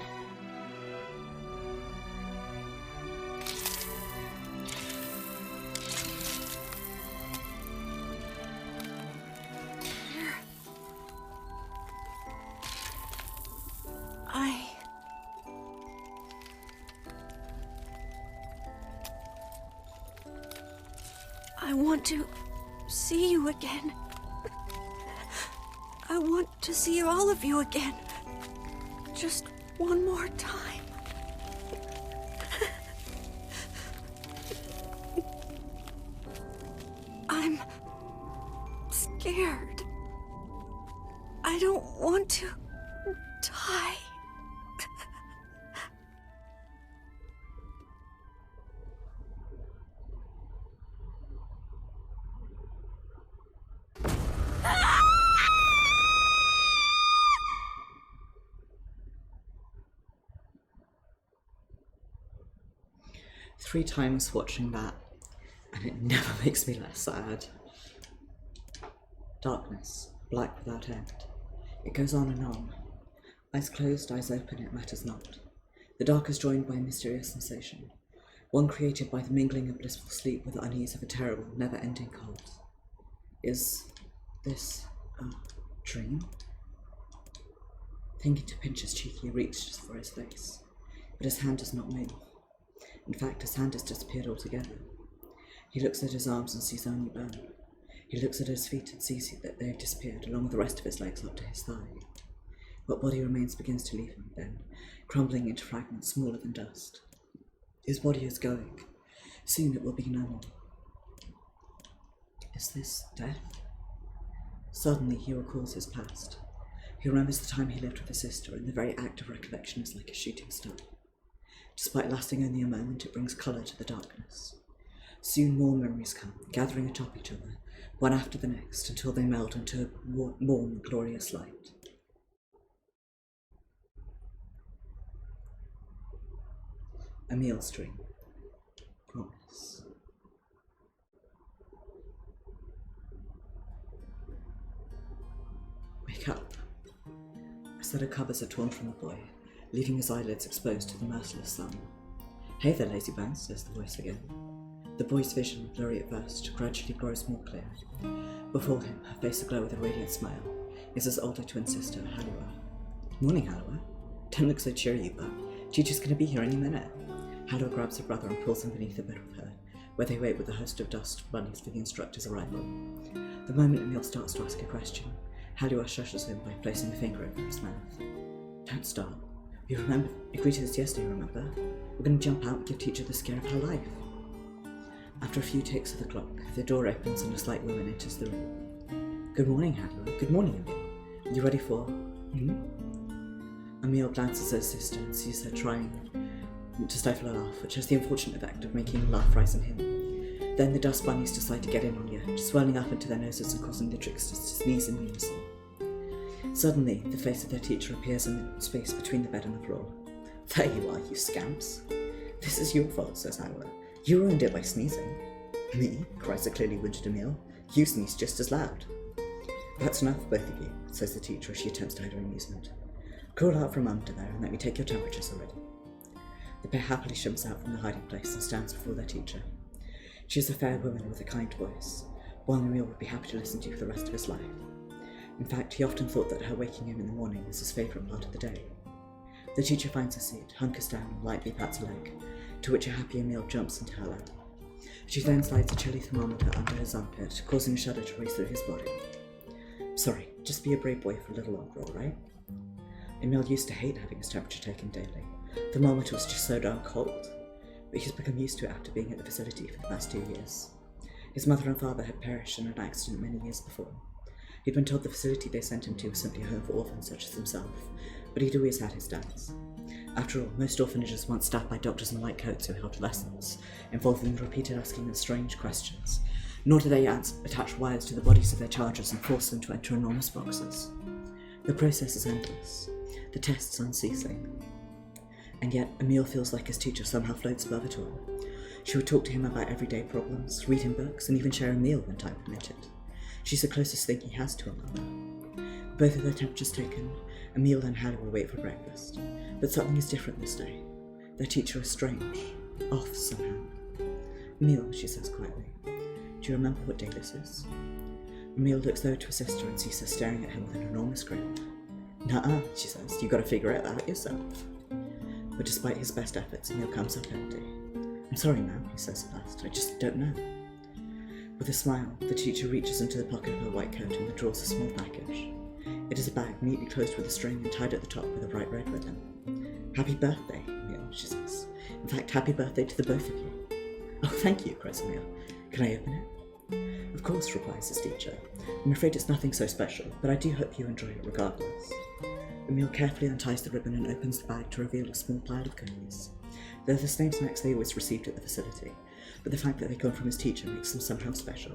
I want to see you again. I want to see all of you again. Just one more time. I'm scared. I don't want to die. Three times watching that, and it never makes me less sad. Darkness, black without end. It goes on and on. Eyes closed, eyes open, it matters not. The dark is joined by a mysterious sensation. one created by the mingling of blissful sleep with the unease of a terrible, never-ending cold. Is this a dream? Thinking to pinch his cheek, he reaches for his face, but his hand does not move. In fact, his hand has disappeared altogether. He looks at his arms and sees only bone. He looks at his feet and sees that they have disappeared, along with the rest of his legs up to his thigh. What body remains begins to leave him, then, crumbling into fragments smaller than dust. His body is going. Soon it will be no more. Is this death? Suddenly he recalls his past. He remembers the time he lived with his sister, and the very act of recollection is like a shooting star. Despite lasting only a moment, it brings colour to the darkness. Soon more memories come, gathering atop each other, one after the next, until they melt into a warm, glorious light. Emil's dream. Promise. Wake up. A set of covers are torn from the boy, leaving his eyelids exposed to the merciless sun. Hey there, lazy bones, says the voice again. The boy's vision, blurry at first, gradually grows more clear. Before him, her face aglow with a radiant smile, is his older twin sister, Halua. Morning, Halua. Don't look so cheery, but teacher's gonna be here any minute. Halua grabs her brother and pulls him beneath the bed with her, where they wait with a host of dust bunnies for the instructor's arrival. The moment Emil starts to ask a question, Halua shushes him by placing a finger over his mouth. Don't start. We agreed to this yesterday, remember? We're going to jump out and give teacher the scare of her life. After a few ticks of the clock, the door opens and a slight woman enters the room. Good morning, Halua. Good morning, Emil. Are you ready for... Emil glances at his sister and sees her trying to stifle a laugh, which has the unfortunate effect of making a laugh rise in him. Then the dust bunnies decide to get in on the edge, swirling up into their noses and causing the tricksters to sneeze in unison. Suddenly, the face of their teacher appears in the space between the bed and the floor. There you are, you scamps. This is your fault, says Halua. You ruined it by sneezing. Me? Cries the clearly wounded Emil. You sneeze just as loud. That's enough, both of you, says the teacher as she attempts to hide her amusement. Crawl out from under there and let me take your temperatures already. The pair happily shims out from the hiding place and stands before their teacher. She is a fair woman with a kind voice, one Emil would be happy to listen to for the rest of his life. In fact, he often thought that her waking him in the morning was his favourite part of the day. The teacher finds a seat, hunkers down and lightly pats a leg, to which a happy Emil jumps into her lap. She then slides a chilly thermometer under his armpit, causing a shudder to race through his body. Sorry, just be a brave boy for a little longer, alright? Emil used to hate having his temperature taken daily. The thermometer was just so darn cold, but he's become used to it after being at the facility for the past 2 years. His mother and father had perished in an accident many years before. He'd been told the facility they sent him to was simply a home for orphans such as himself, but he'd always had his doubts. After all, most orphanages weren't staffed by doctors in white coats who held lessons, involving the repeated asking of strange questions, nor did they attach wires to the bodies of their charges and force them to enter enormous boxes. The process is endless, the tests unceasing. And yet, Emil feels like his teacher somehow floats above it all. She would talk to him about everyday problems, read him books, and even share a meal when time permitted. She's the closest thing he has to a mother. Both of their temperatures taken, Emil and Halua wait for breakfast. But something is different this day. Their teacher is strange, off somehow. Emil, she says quietly, do you remember what day this is? Emil looks over to his sister and sees her staring at him with an enormous grin. Nuh-uh, she says, you gotta figure it out yourself. But despite his best efforts, Emil comes up empty. I'm sorry, ma'am, he says at last, I just don't know. With a smile, the teacher reaches into the pocket of her white coat and withdraws a small package. It is a bag neatly closed with a string and tied at the top with a bright red ribbon. Happy birthday, Emil, she says. In fact, happy birthday to the both of you. Oh, thank you, cries Emil. Can I open it? Of course, replies his teacher. I'm afraid it's nothing so special, but I do hope you enjoy it regardless. Emil carefully unties the ribbon and opens the bag to reveal a small pile of cookies. They're the same snacks they always received at the facility, but the fact that they come from his teacher makes them somehow special.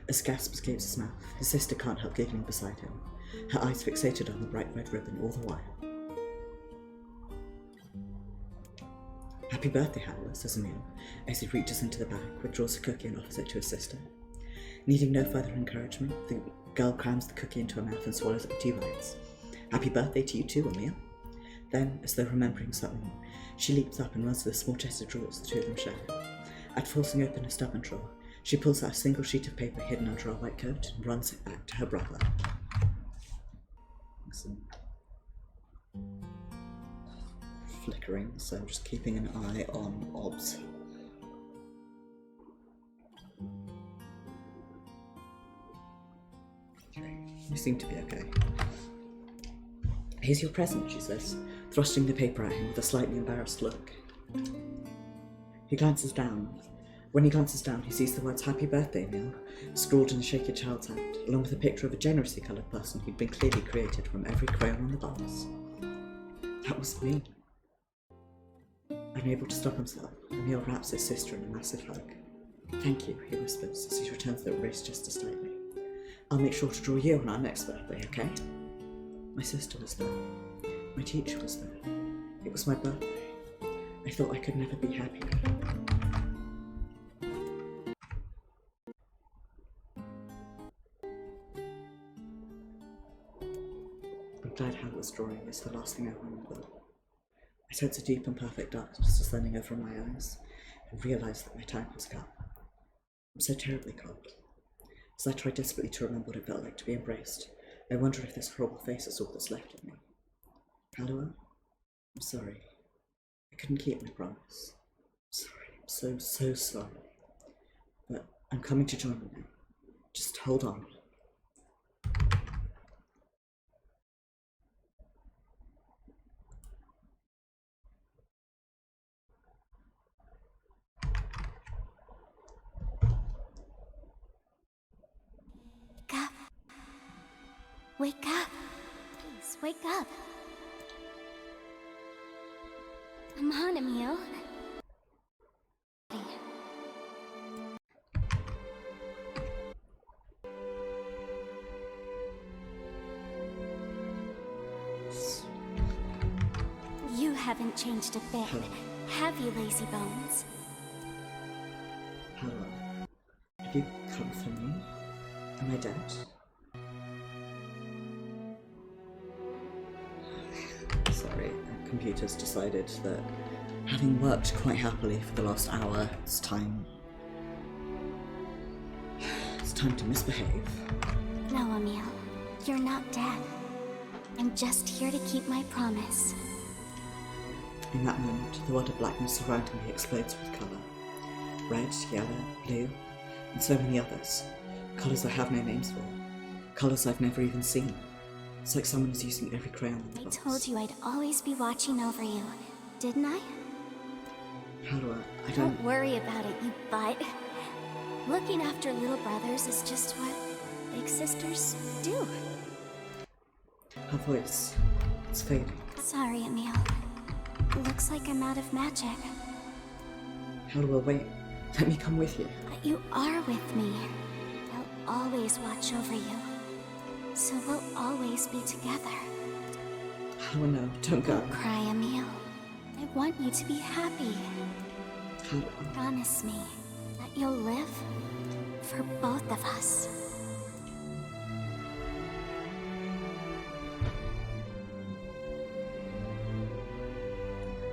As gasp escapes his mouth, his sister can't help giggling beside him, her eyes fixated on the bright red ribbon all the while. Happy birthday, Halua, says Emil, as he reaches into the bag, withdraws a cookie and offers it to his sister. Needing no further encouragement, the girl crams the cookie into her mouth and swallows it with 2 bites. Happy birthday to you too, Emil. Then, as though remembering something, she leaps up and runs to the small chest of drawers the two of them share. At forcing open a stubborn drawer, she pulls out a single sheet of paper hidden under her white coat and runs it back to her brother. Some flickering, so I'm just keeping an eye on obs. Okay, you seem to be okay. Here's your present, she says, thrusting the paper at him with a slightly embarrassed look. He glances down. When he glances down, he sees the words "Happy Birthday, Neil" scrawled in a shaky child's hand, along with a picture of a generously coloured person who'd been clearly created from every crayon on the bars. That was me. Unable to stop himself, Emil wraps his sister in a massive hug. "Thank you," he whispers as he returns the erase just as tightly. "I'll make sure to draw you on our next birthday, okay?" My sister was there. My teacher was there. It was my birthday. I thought I could never be happier. I'm glad Howard's drawing is the last thing I remember. I sense a deep and perfect darkness descending over my eyes and realise that my time has come. I'm so terribly cold. As I try desperately to remember what it felt like to be embraced, I wonder if this horrible face is all that's left of me. Halua, I'm sorry. I couldn't keep my promise. I'm sorry. I'm so sorry. But I'm coming to join you now. Just hold on. Wake up. Please, wake up. Come on, Emil. You haven't changed a bit, have you, lazy bones? Hello. Have you come for me? Am I dead? Sorry, the computer's decided that having worked quite happily for the last hour, it's time to misbehave. No, Emil. You're not dead. I'm just here to keep my promise. In that moment, the world of blackness surrounding me explodes with colour. Red, yellow, blue, and so many others. Colours I have no names for. Colours I've never even seen. It's like someone is using every crayon in the box. I told you I'd always be watching over you, didn't I? How do I Don't worry about it, you butt. Looking after little brothers is just what big sisters do. Her voice, it's fading. Sorry, Emil. Looks like I'm out of magic. How do I wait? Let me come with you. But you are with me. I'll always watch over you. So we'll always be together. Oh no, don't go. Don't cry, Emil. I want you to be happy. How do I? Promise me that you'll live for both of us.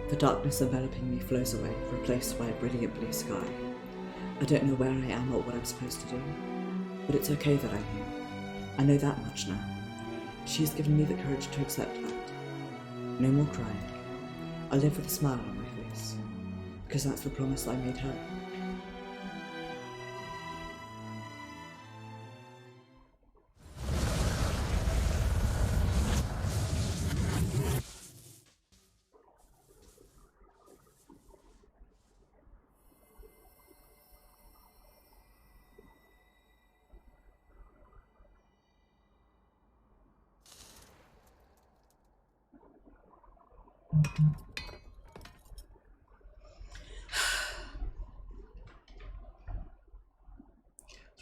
The darkness enveloping me flows away, replaced by a brilliant blue sky. I don't know where I am or what I'm supposed to do, but it's okay that I'm here. I know that much now. She's given me the courage to accept that. No more crying. I live with a smile on my face, because that's the promise I made her.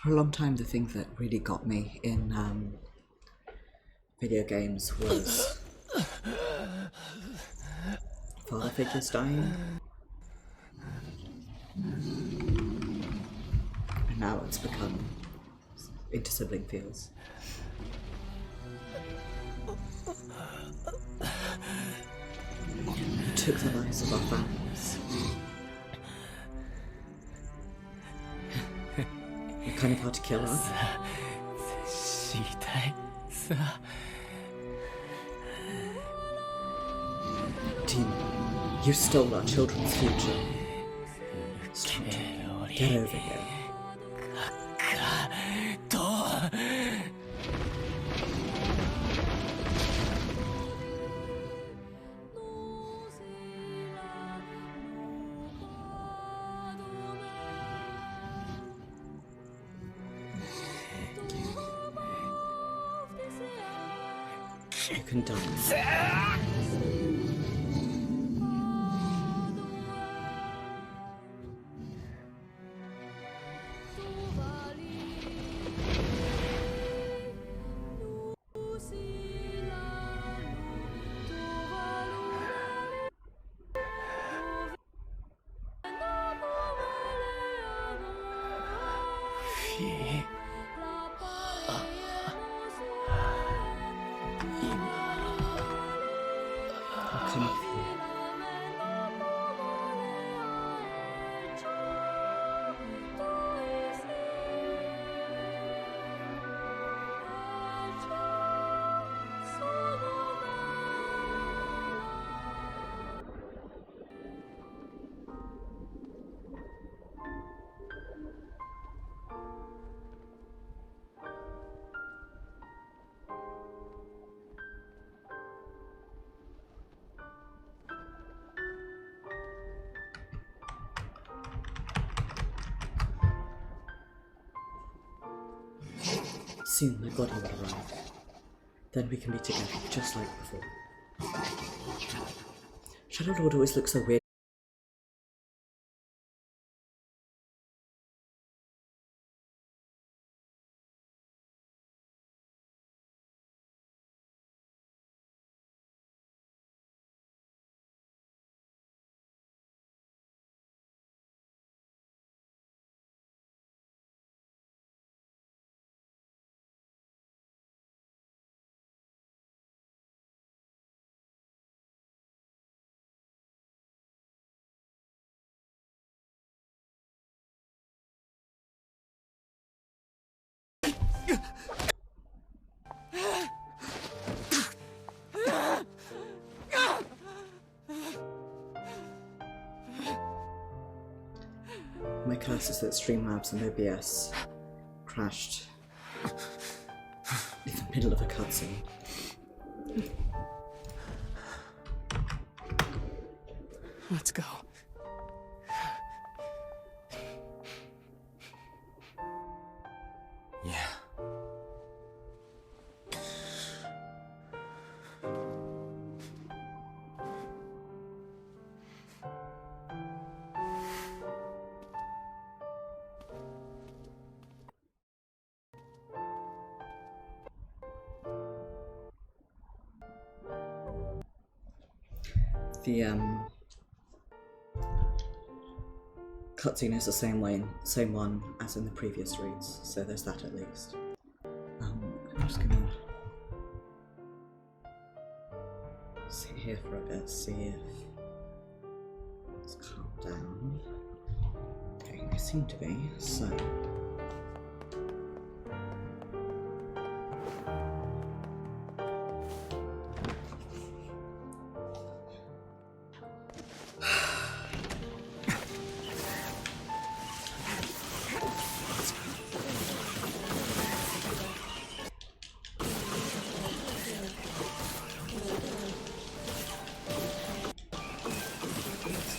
For a long time, the thing that really got me in video games was father figures dying. And now it's become inter-sibling feels. took the lives of our families. You're kind of hard to kill, aren't you? Demon, you stole our children's future. Stop it. Get over here. You can die. I'll come with you. Soon my body will arrive. Then we can be together, just like before. Shadow Lord always looks so weird. My curse is that Streamlabs and OBS crashed in the middle of a cutscene. Let's go. Yeah. The cutscene is the same one as in the previous reads, so there's that at least. I'm just gonna sit here for a bit, see if it's calmed down. Okay, they seem to be, so.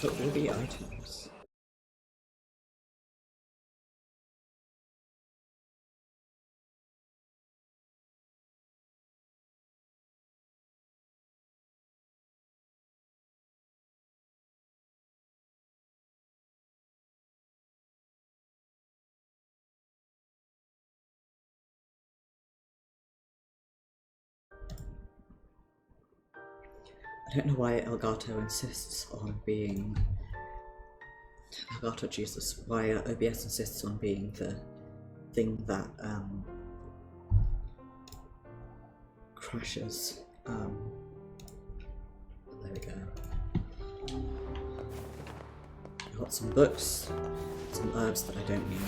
Look, all the items. I don't know why Elgato insists on being Elgato Jesus. Why OBS insists on being the thing that crashes. There we go. got some books, some herbs that I don't need.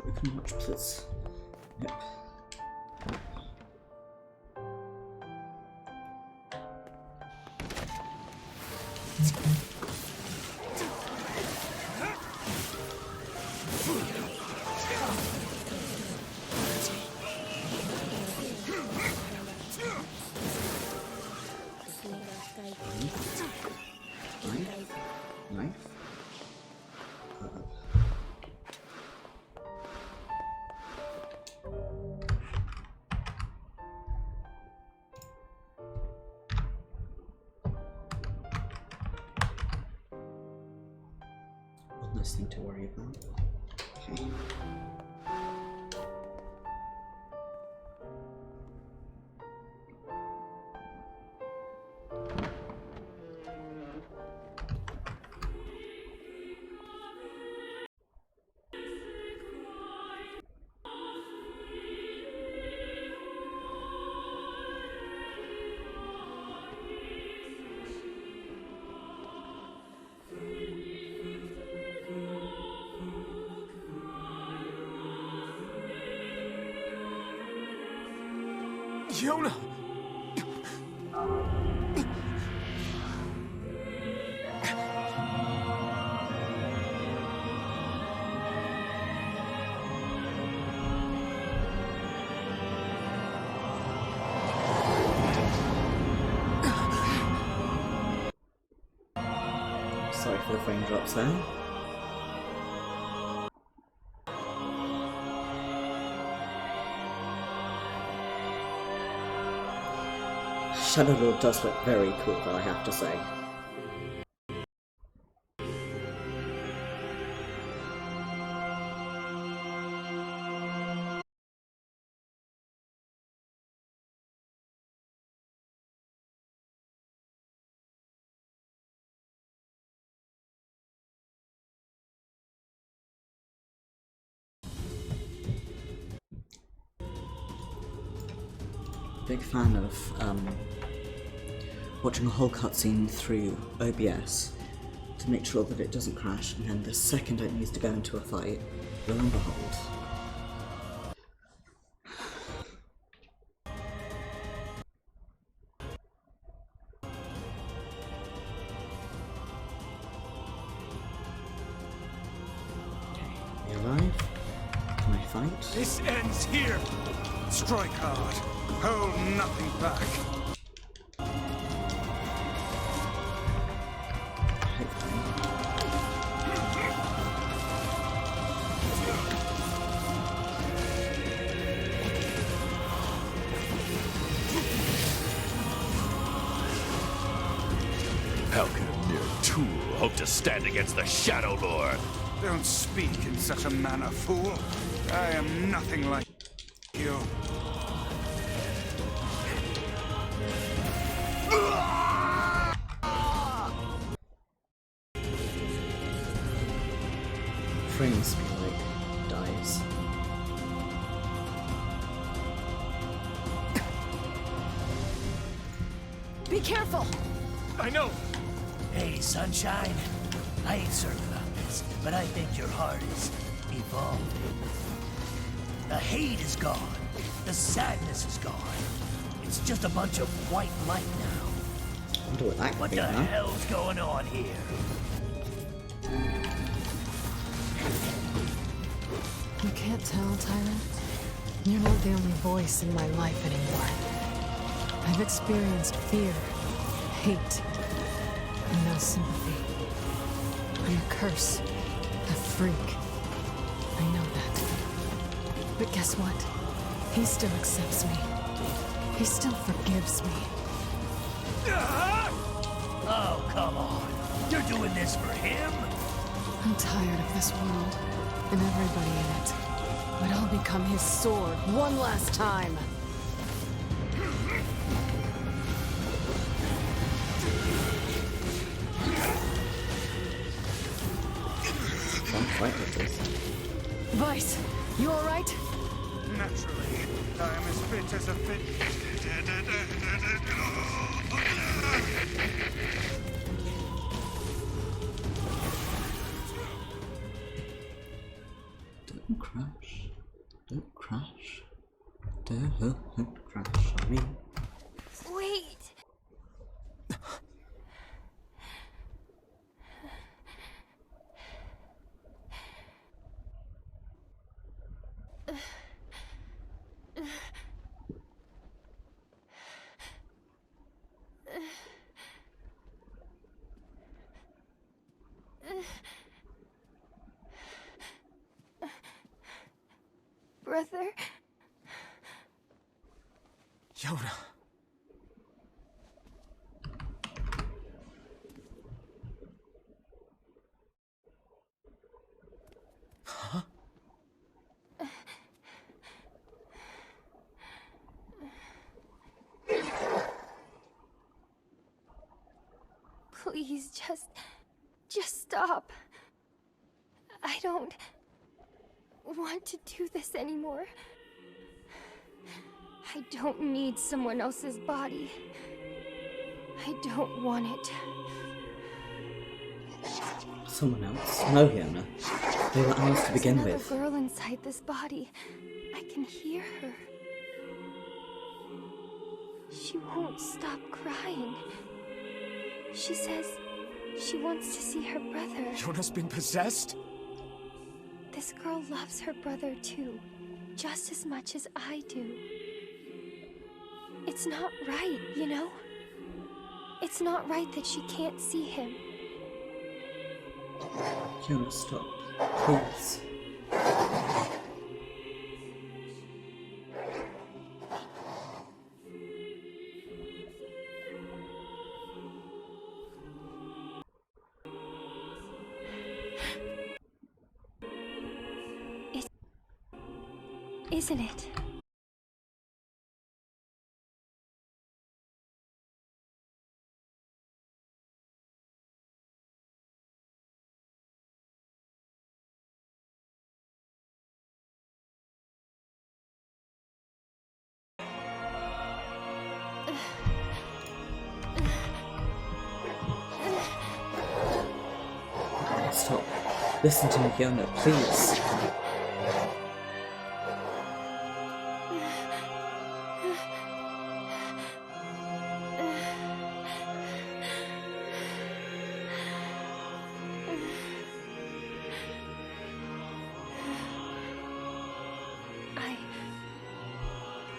Broken watch, please. Yep. Knife. One less thing to worry about. Okay. Yona! Sorry for the frame drops there. Shadow Lord does look very cool, though, I have to say. Big fan of watching a whole cutscene through OBS to make sure that it doesn't crash, and then the second it needs to go into a fight, lo and behold. Okay, are we alive? Can I fight? This ends here! Strike hard. Hold nothing back. How can a mere tool hope to stand against the Shadow Lord? Don't speak in such a manner, fool. I am nothing like you. Frames feel like dies. Be careful! I know! Hey, Sunshine. I ain't certain about this, but I think your heart is evolving. The hate is gone. The sadness is gone. It's just a bunch of white light now. I wonder what that What could be, the huh? hell's going on here? You can't tell, Tyrant. You're not the only voice in my life anymore. I've experienced fear, hate, and no sympathy. I'm a curse, a freak. I know that. But guess what? He still accepts me. He still forgives me. Oh, come on. You're doing this for him? I'm tired of this world, and everybody in it. But I'll become his sword one last time. fight with this. Vice, you alright? Naturally, I am as fit as a fit. Don't crash. Don't crash. Don't crash on me. Wait! Brother? Yoda. Huh? Please, just stop. I don't want to do this anymore. I don't need someone else's body. I don't want it. Someone else? No, Fiona. They were ours to begin There's with. another girl inside this body. I can hear her. She won't stop crying. She says she wants to see her brother. Yoda's been possessed? This girl loves her brother too, just as much as I do. It's not right, you know? It's not right that she can't see him. Fiona, stop. Please. Isn't it? Stop. Listen to me, Fiona, please.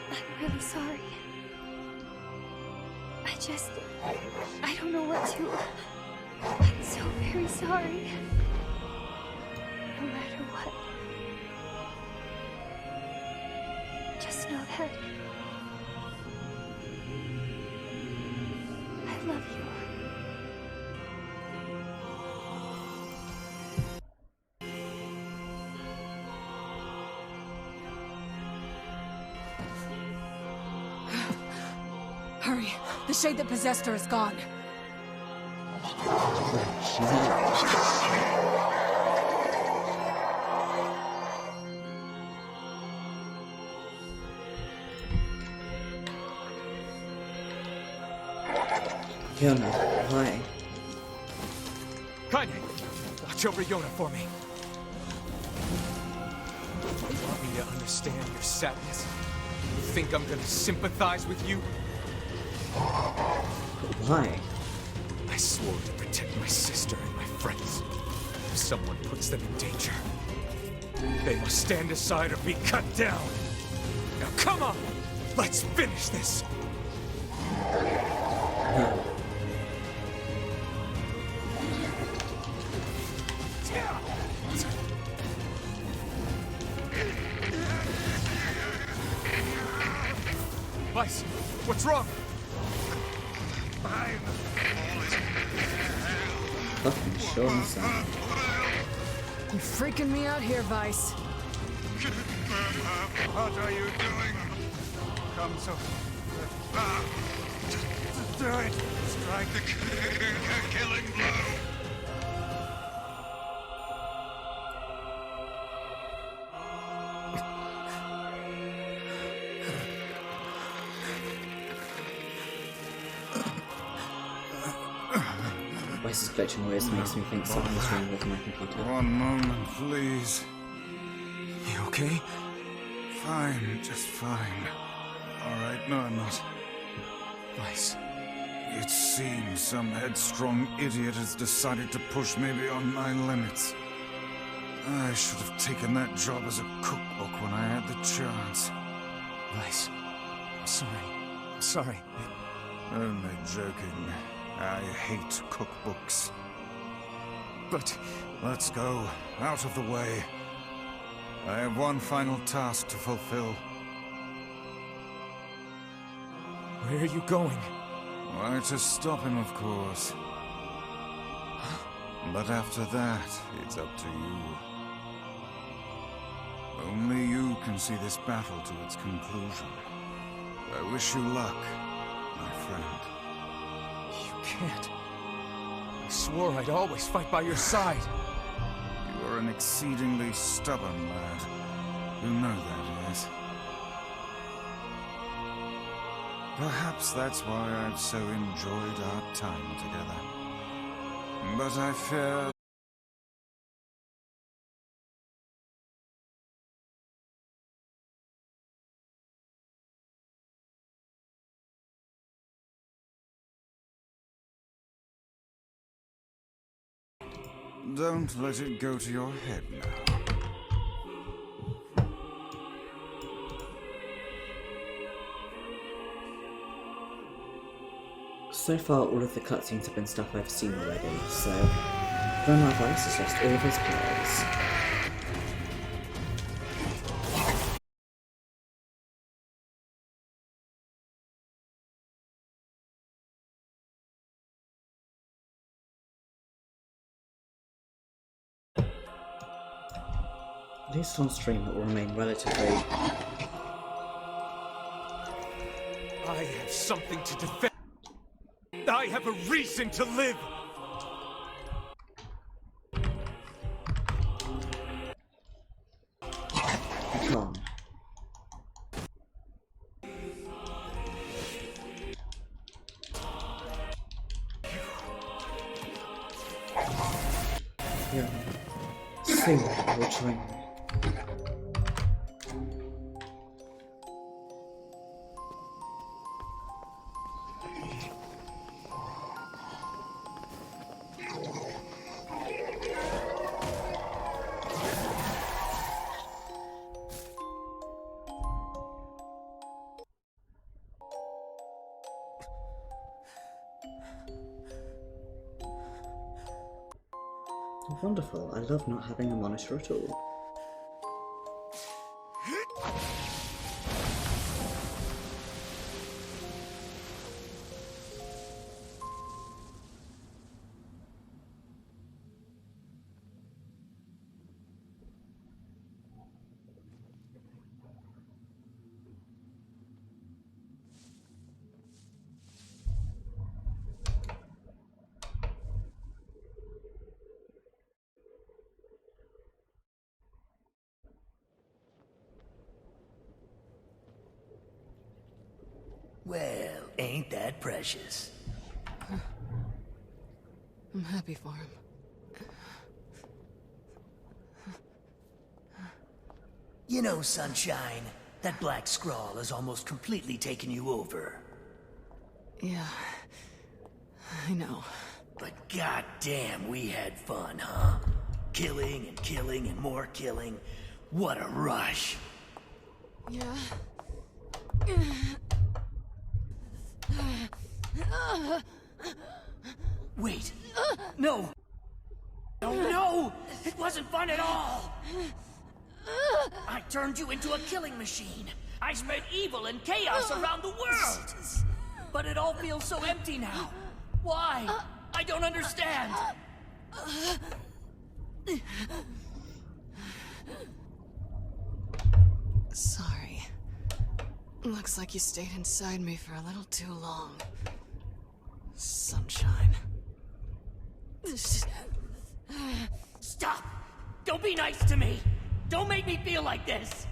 I'm really sorry. I don't know what to... I'm so very sorry. No matter what. Just know that... I love you. Hurry. The shade that possessed her is gone. She's out. Fiona, why? Kaine, watch over Yoda for me. You want me to understand your sadness? You think I'm gonna sympathize with you? But why? I swore to protect my sister and my friends. If someone puts them in danger, they must stand aside or be cut down. Now come on! Let's finish this! Vice, what's wrong? Fucking Sean, son. You're freaking me out here, Vice. What are you doing? Come so... do it! Strike the killing blow! OBS is glitching always makes me think something's wrong with my computer. One moment, please. You okay? Fine, just fine. Alright, no, I'm not. Nice. It seems some headstrong idiot has decided to push me beyond my limits. I should have taken that job as a cookbook when I had the chance. Nice. I'm sorry. I'm sorry. Only joking. I hate cookbooks. But... Let's go. Out of the way. I have one final task to fulfill. where are you going? Why, to stop him, of course. But after that, it's up to you. Only you can see this battle to its conclusion. I wish you luck, my friend. You can't. I swore I'd always fight by your side. You are an exceedingly stubborn lad. You know that, yes? Perhaps that's why I've so enjoyed our time together. But I fear... Don't let it go to your head now. So far, all of the cutscenes have been stuff I've seen already, so coronavirus is lost all of his powers. At least on stream it will remain relatively... I have something to defend. I have a reason to live. Come. Yeah. Sing your dream. Wonderful. I love not having a monitor at all. Well, ain't that precious? I'm happy for him. You know, Sunshine, that black scrawl has almost completely taken you over. Yeah, I know. But goddamn, we had fun, huh? Killing and more killing. What a rush. Yeah. Wait. No! No, no! It wasn't fun at all! I turned you into a killing machine. I spread evil and chaos around the world. But it all feels so empty now. Why? I don't understand. Sorry. Looks like you stayed inside me for a little too long. Sunshine. Stop! Don't be nice to me! Don't make me feel like this!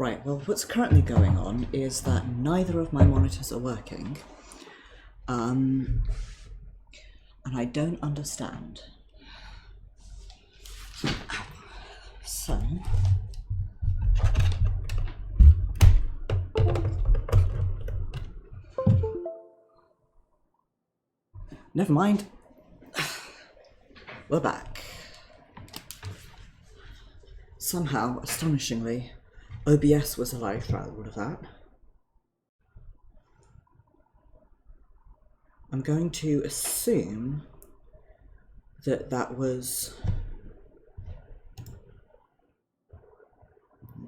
Right, well, what's currently going on is that neither of my monitors are working. And I don't understand. So... never mind. We're back. Somehow, astonishingly, OBS was alive throughout all of that. I'm going to assume that that was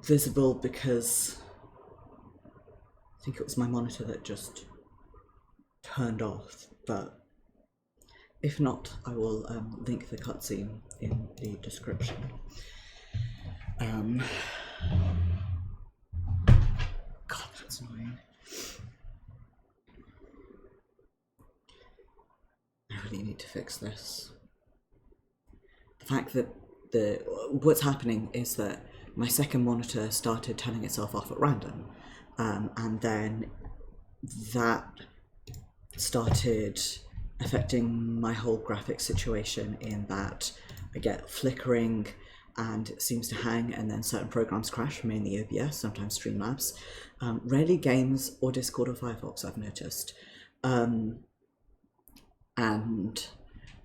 visible because I think it was my monitor that just turned off, but if not, I will link the cutscene in the description. God, that's annoying. I really need to fix this. The fact that what's happening is that my second monitor started turning itself off at random, and then that started affecting my whole graphics situation in that I get flickering and it seems to hang, and then certain programs crash, mainly OBS, sometimes Streamlabs. Rarely games or Discord or Firefox, I've noticed. And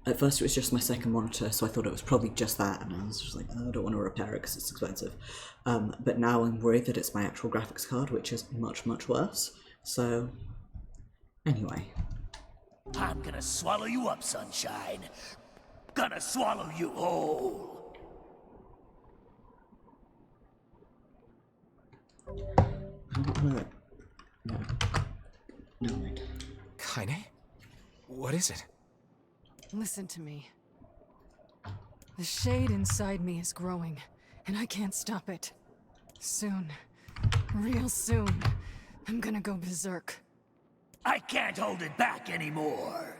at first it was just my second monitor, so I thought it was probably just that, and I was just like, oh, I don't want to repair it because it's expensive. But now I'm worried that it's my actual graphics card, which is much, much worse. So, anyway. I'm gonna swallow you up, Sunshine. Gonna swallow you whole. No. No, wait. Kaine? What is it? Listen to me. The shade inside me is growing, and I can't stop it. Soon, real soon, I'm gonna go berserk. I can't hold it back anymore.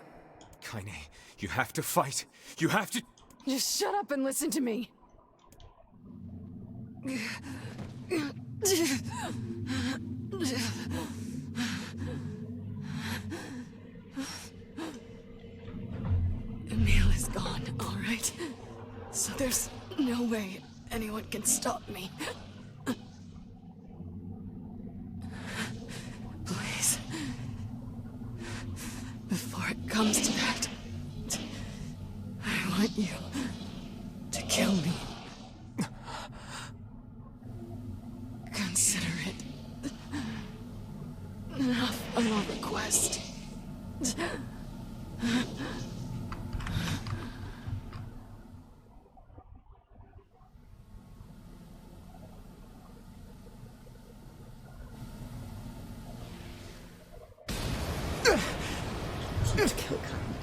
Kaine, you have to fight. You have to... Just shut up and listen to me. Emil is gone, all right? So there's no way anyone can stop me. Please. Before it comes to that, I want you to kill me. Consider it a final request. To kill Kaine.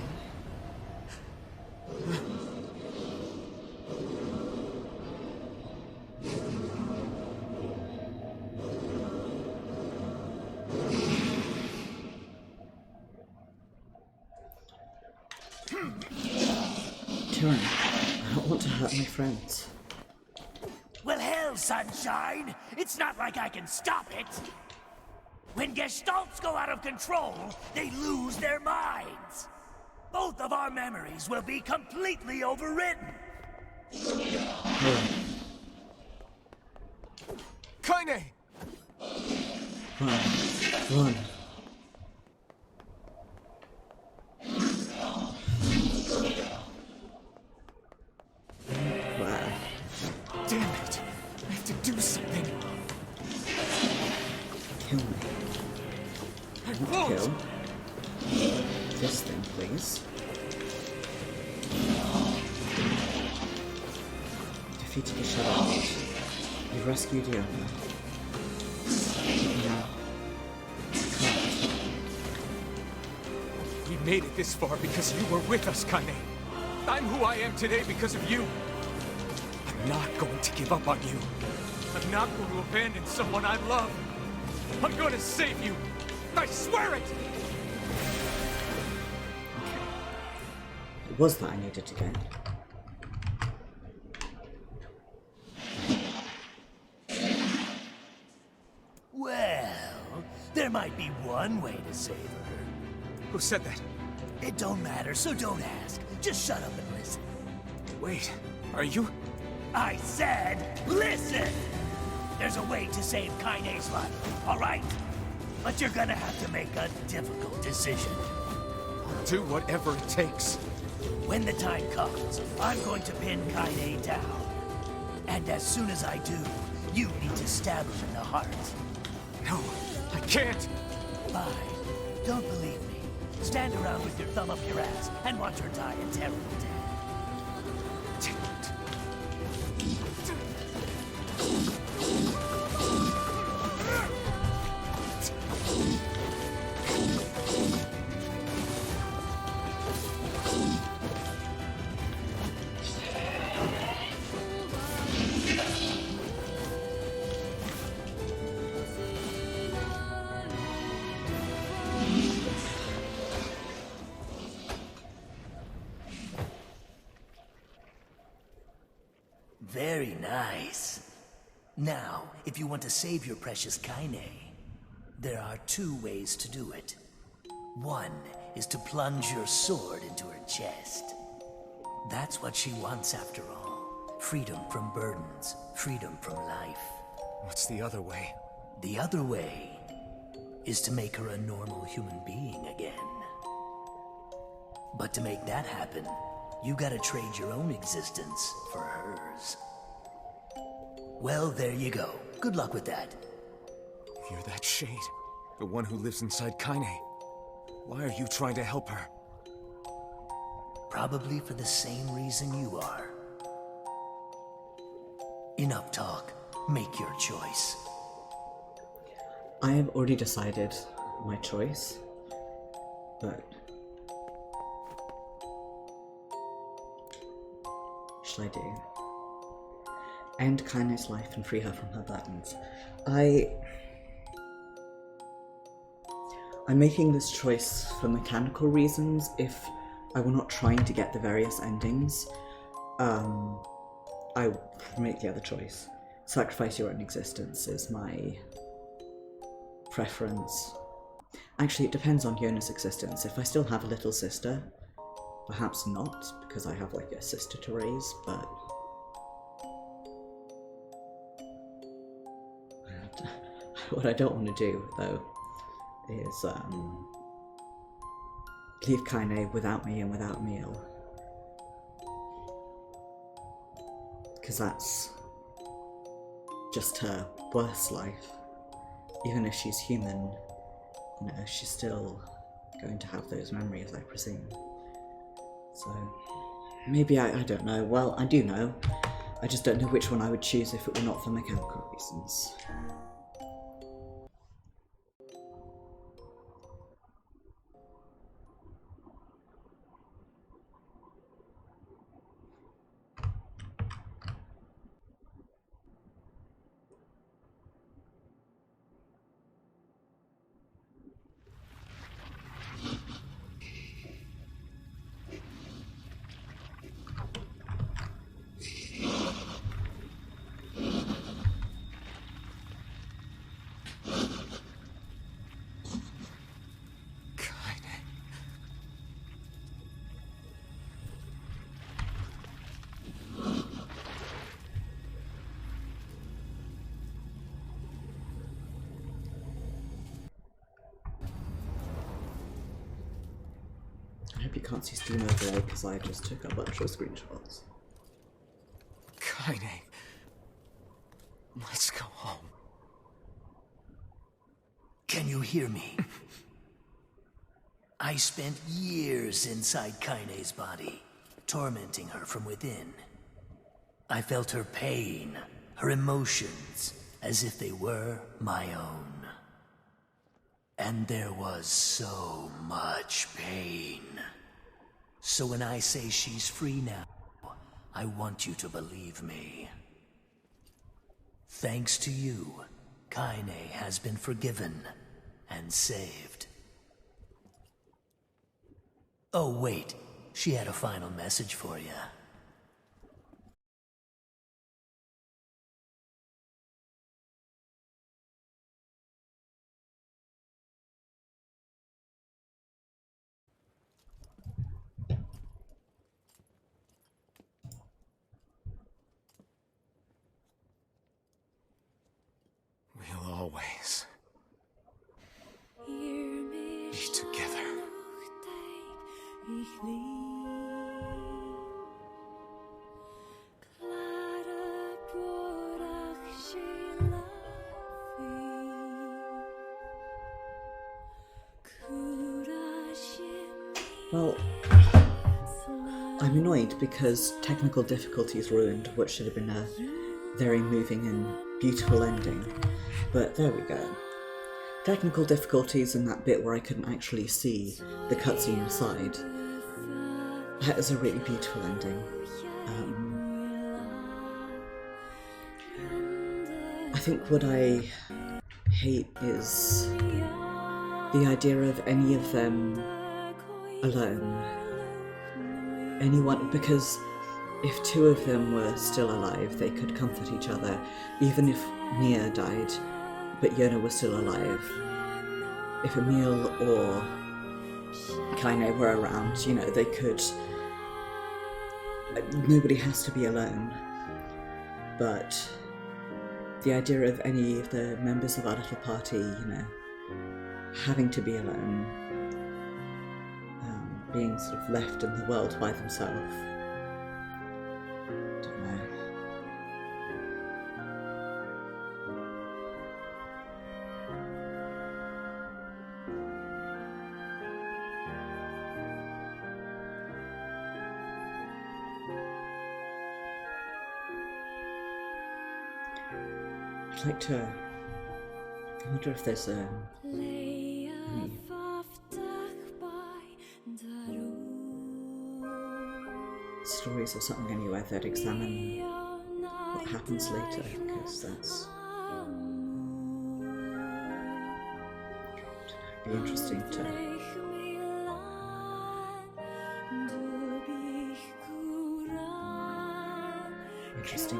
Tyrann, I don't want to hurt my friends. Well, hell, Sunshine. It's not like I can stop it. When Gestalts go out of control, they lose their minds. Both of our memories will be completely overwritten. Kaine! Run. Run. Wow. Damn it! I have to do something. Kill me. I won't! Kill. This thing, please. Defeated the Shadow Lord. You've rescued Yona. Now, can't. We made it this far because you were with us, Kaine. I'm who I am today because of you. I'm not going to give up on you. I'm not going to abandon someone I love. I'm going to save you. I swear it! It was that I needed to get. might be one way to save her. Who said that? It don't matter, so don't ask. Just shut up and listen. Wait, are you? I said, listen! There's a way to save Kaine's life, all right? But you're gonna have to make a difficult decision. I'll do whatever it takes. When the time comes, I'm going to pin Kaine down. And as soon as I do, you need to stab him in the heart. No, I can't. Fine. Don't believe me. Stand around with your thumb up your ass and watch her die a terrible death. Damn it. Very nice. Now, if you want to save your precious Kaine, there are two ways to do it. One is to plunge your sword into her chest. That's what she wants after all. Freedom from burdens, freedom from life. What's the other way? The other way is to make her a normal human being again. But to make that happen, you gotta trade your own existence for hers. Well, there you go. Good luck with that. You're that shade. The one who lives inside Kaine. Why are you trying to help her? Probably for the same reason you are. Enough talk. Make your choice. I have already decided my choice, but what should I do? End Kaine's life and free her from her burdens. I'm making this choice for mechanical reasons. If I were not trying to get the various endings, I would make the other choice. Sacrifice your own existence is my preference. Actually, it depends on Yona's existence. If I still have a little sister, perhaps not, because I have like a sister to raise, but what I don't want to do, though, is leave Kaine without me and without meal. Because that's just her worst life. Even if she's human, you know, she's still going to have those memories, I presume. So, maybe I don't know. Well, I do know. I just don't know which one I would choose if it were not for mechanical reasons. I hope you can't see Steam overlay because I just took a bunch of screenshots. Kaine. Let's go home. Can you hear me? I spent years inside Kaine's body, tormenting her from within. I felt her pain, her emotions, as if they were my own. And there was so much pain. So when I say she's free now, I want you to believe me. Thanks to you, Kaine has been forgiven and saved. Oh wait, she had a final message for you. always be together. Well, I'm annoyed because technical difficulties ruined what should have been a very moving and beautiful ending. But there we go. Technical difficulties in that bit where I couldn't actually see the cutscene aside. That is a really beautiful ending. I think what I hate is the idea of any of them alone. Anyone, because if two of them were still alive, they could comfort each other, even if NieR died, but Yona was still alive. If Emil or Kaine were around, you know, they could... Nobody has to be alone. But the idea of any of the members of our little party, you know, having to be alone, being sort of left in the world by themselves. Don't know. I'd like to... I wonder if there's any stories or something anywhere that examine what happens later, because that's... it'd be interesting to...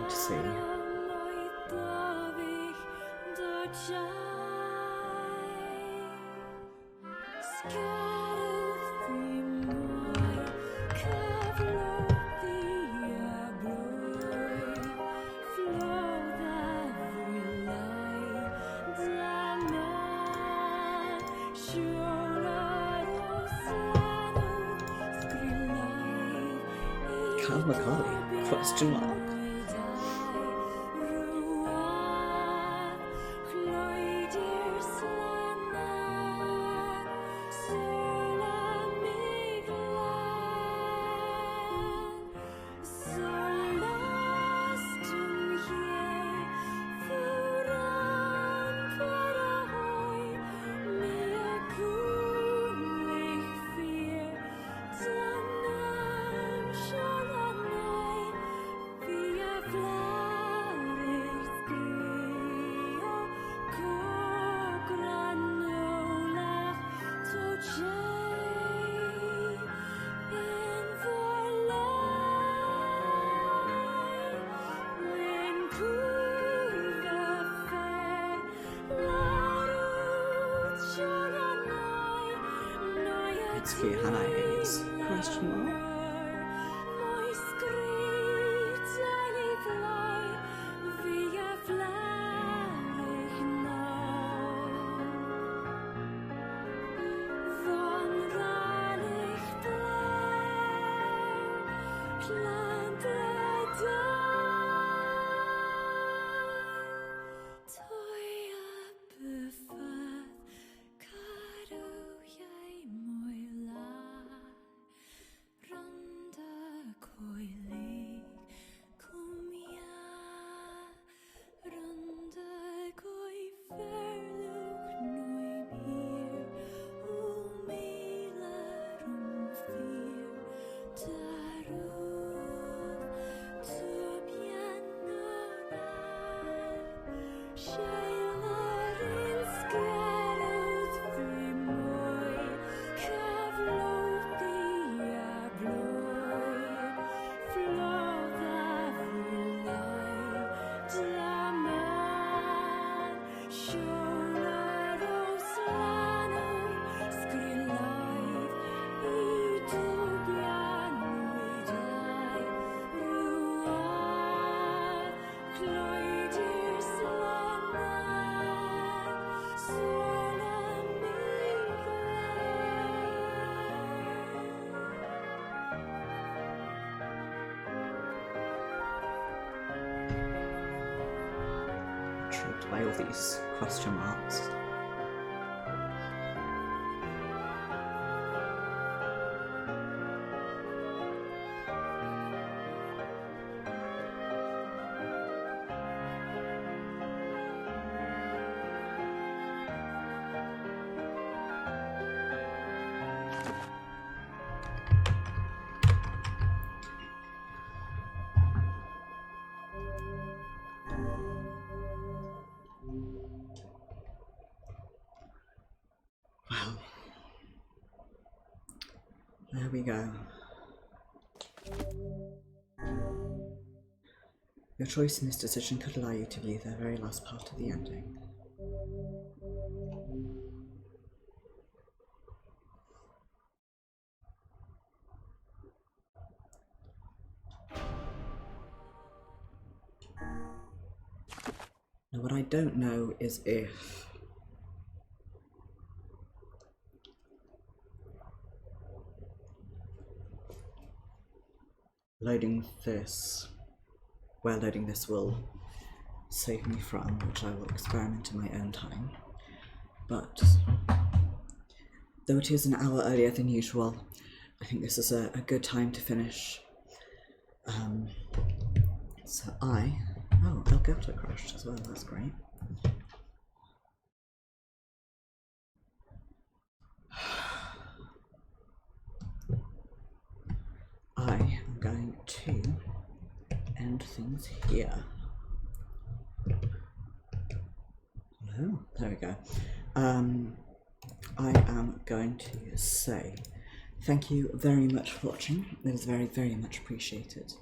see. Macaulay? Question mark. Question mark. distracted by all these question marks. Well, there we go. Your choice in this decision could allow you to view the very last part of the ending. Now, what I don't know is if where loading this will save me from, which I will experiment in my own time. But though it is an hour earlier than usual, I think this is a good time to finish. Elgato crashed as well, that's great. I am going to end things here. Oh, there we go. I am going to say thank you very much for watching. It was very, very much appreciated.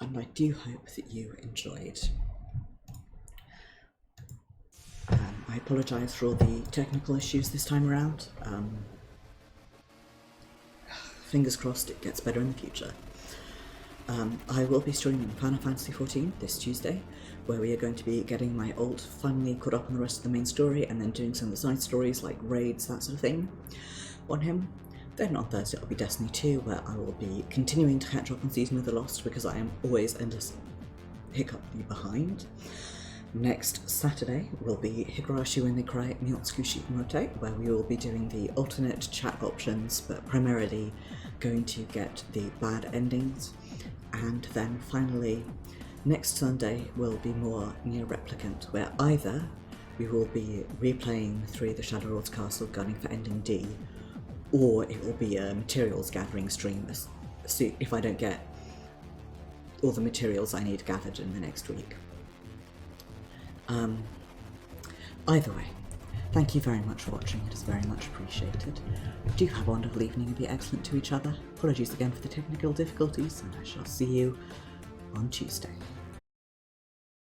And I do hope that you enjoyed. I apologise for all the technical issues this time around. Fingers crossed it gets better in the future. I will be streaming Final Fantasy XIV this Tuesday, where we are going to be getting my ult finally caught up on the rest of the main story, and then doing some of the side stories like raids, that sort of thing, on him. Then on Thursday it'll be Destiny 2, where I will be continuing to catch up on Season of the Lost, because I am always endless hiccuply behind. Next Saturday will be Higurashi when they cry Miyotsuku Shikimote, where we will be doing the alternate chat options, but primarily going to get the bad endings. And then finally, next Sunday will be more NieR Replicant, where either we will be replaying through the Shadow Lord's Castle gunning for ending D, or it will be a materials gathering stream if I don't get all the materials I need gathered in the next week. Either way, thank you very much for watching, it is very much appreciated. Do have a wonderful evening and be excellent to each other. Apologies again for the technical difficulties, and I shall see you on Tuesday.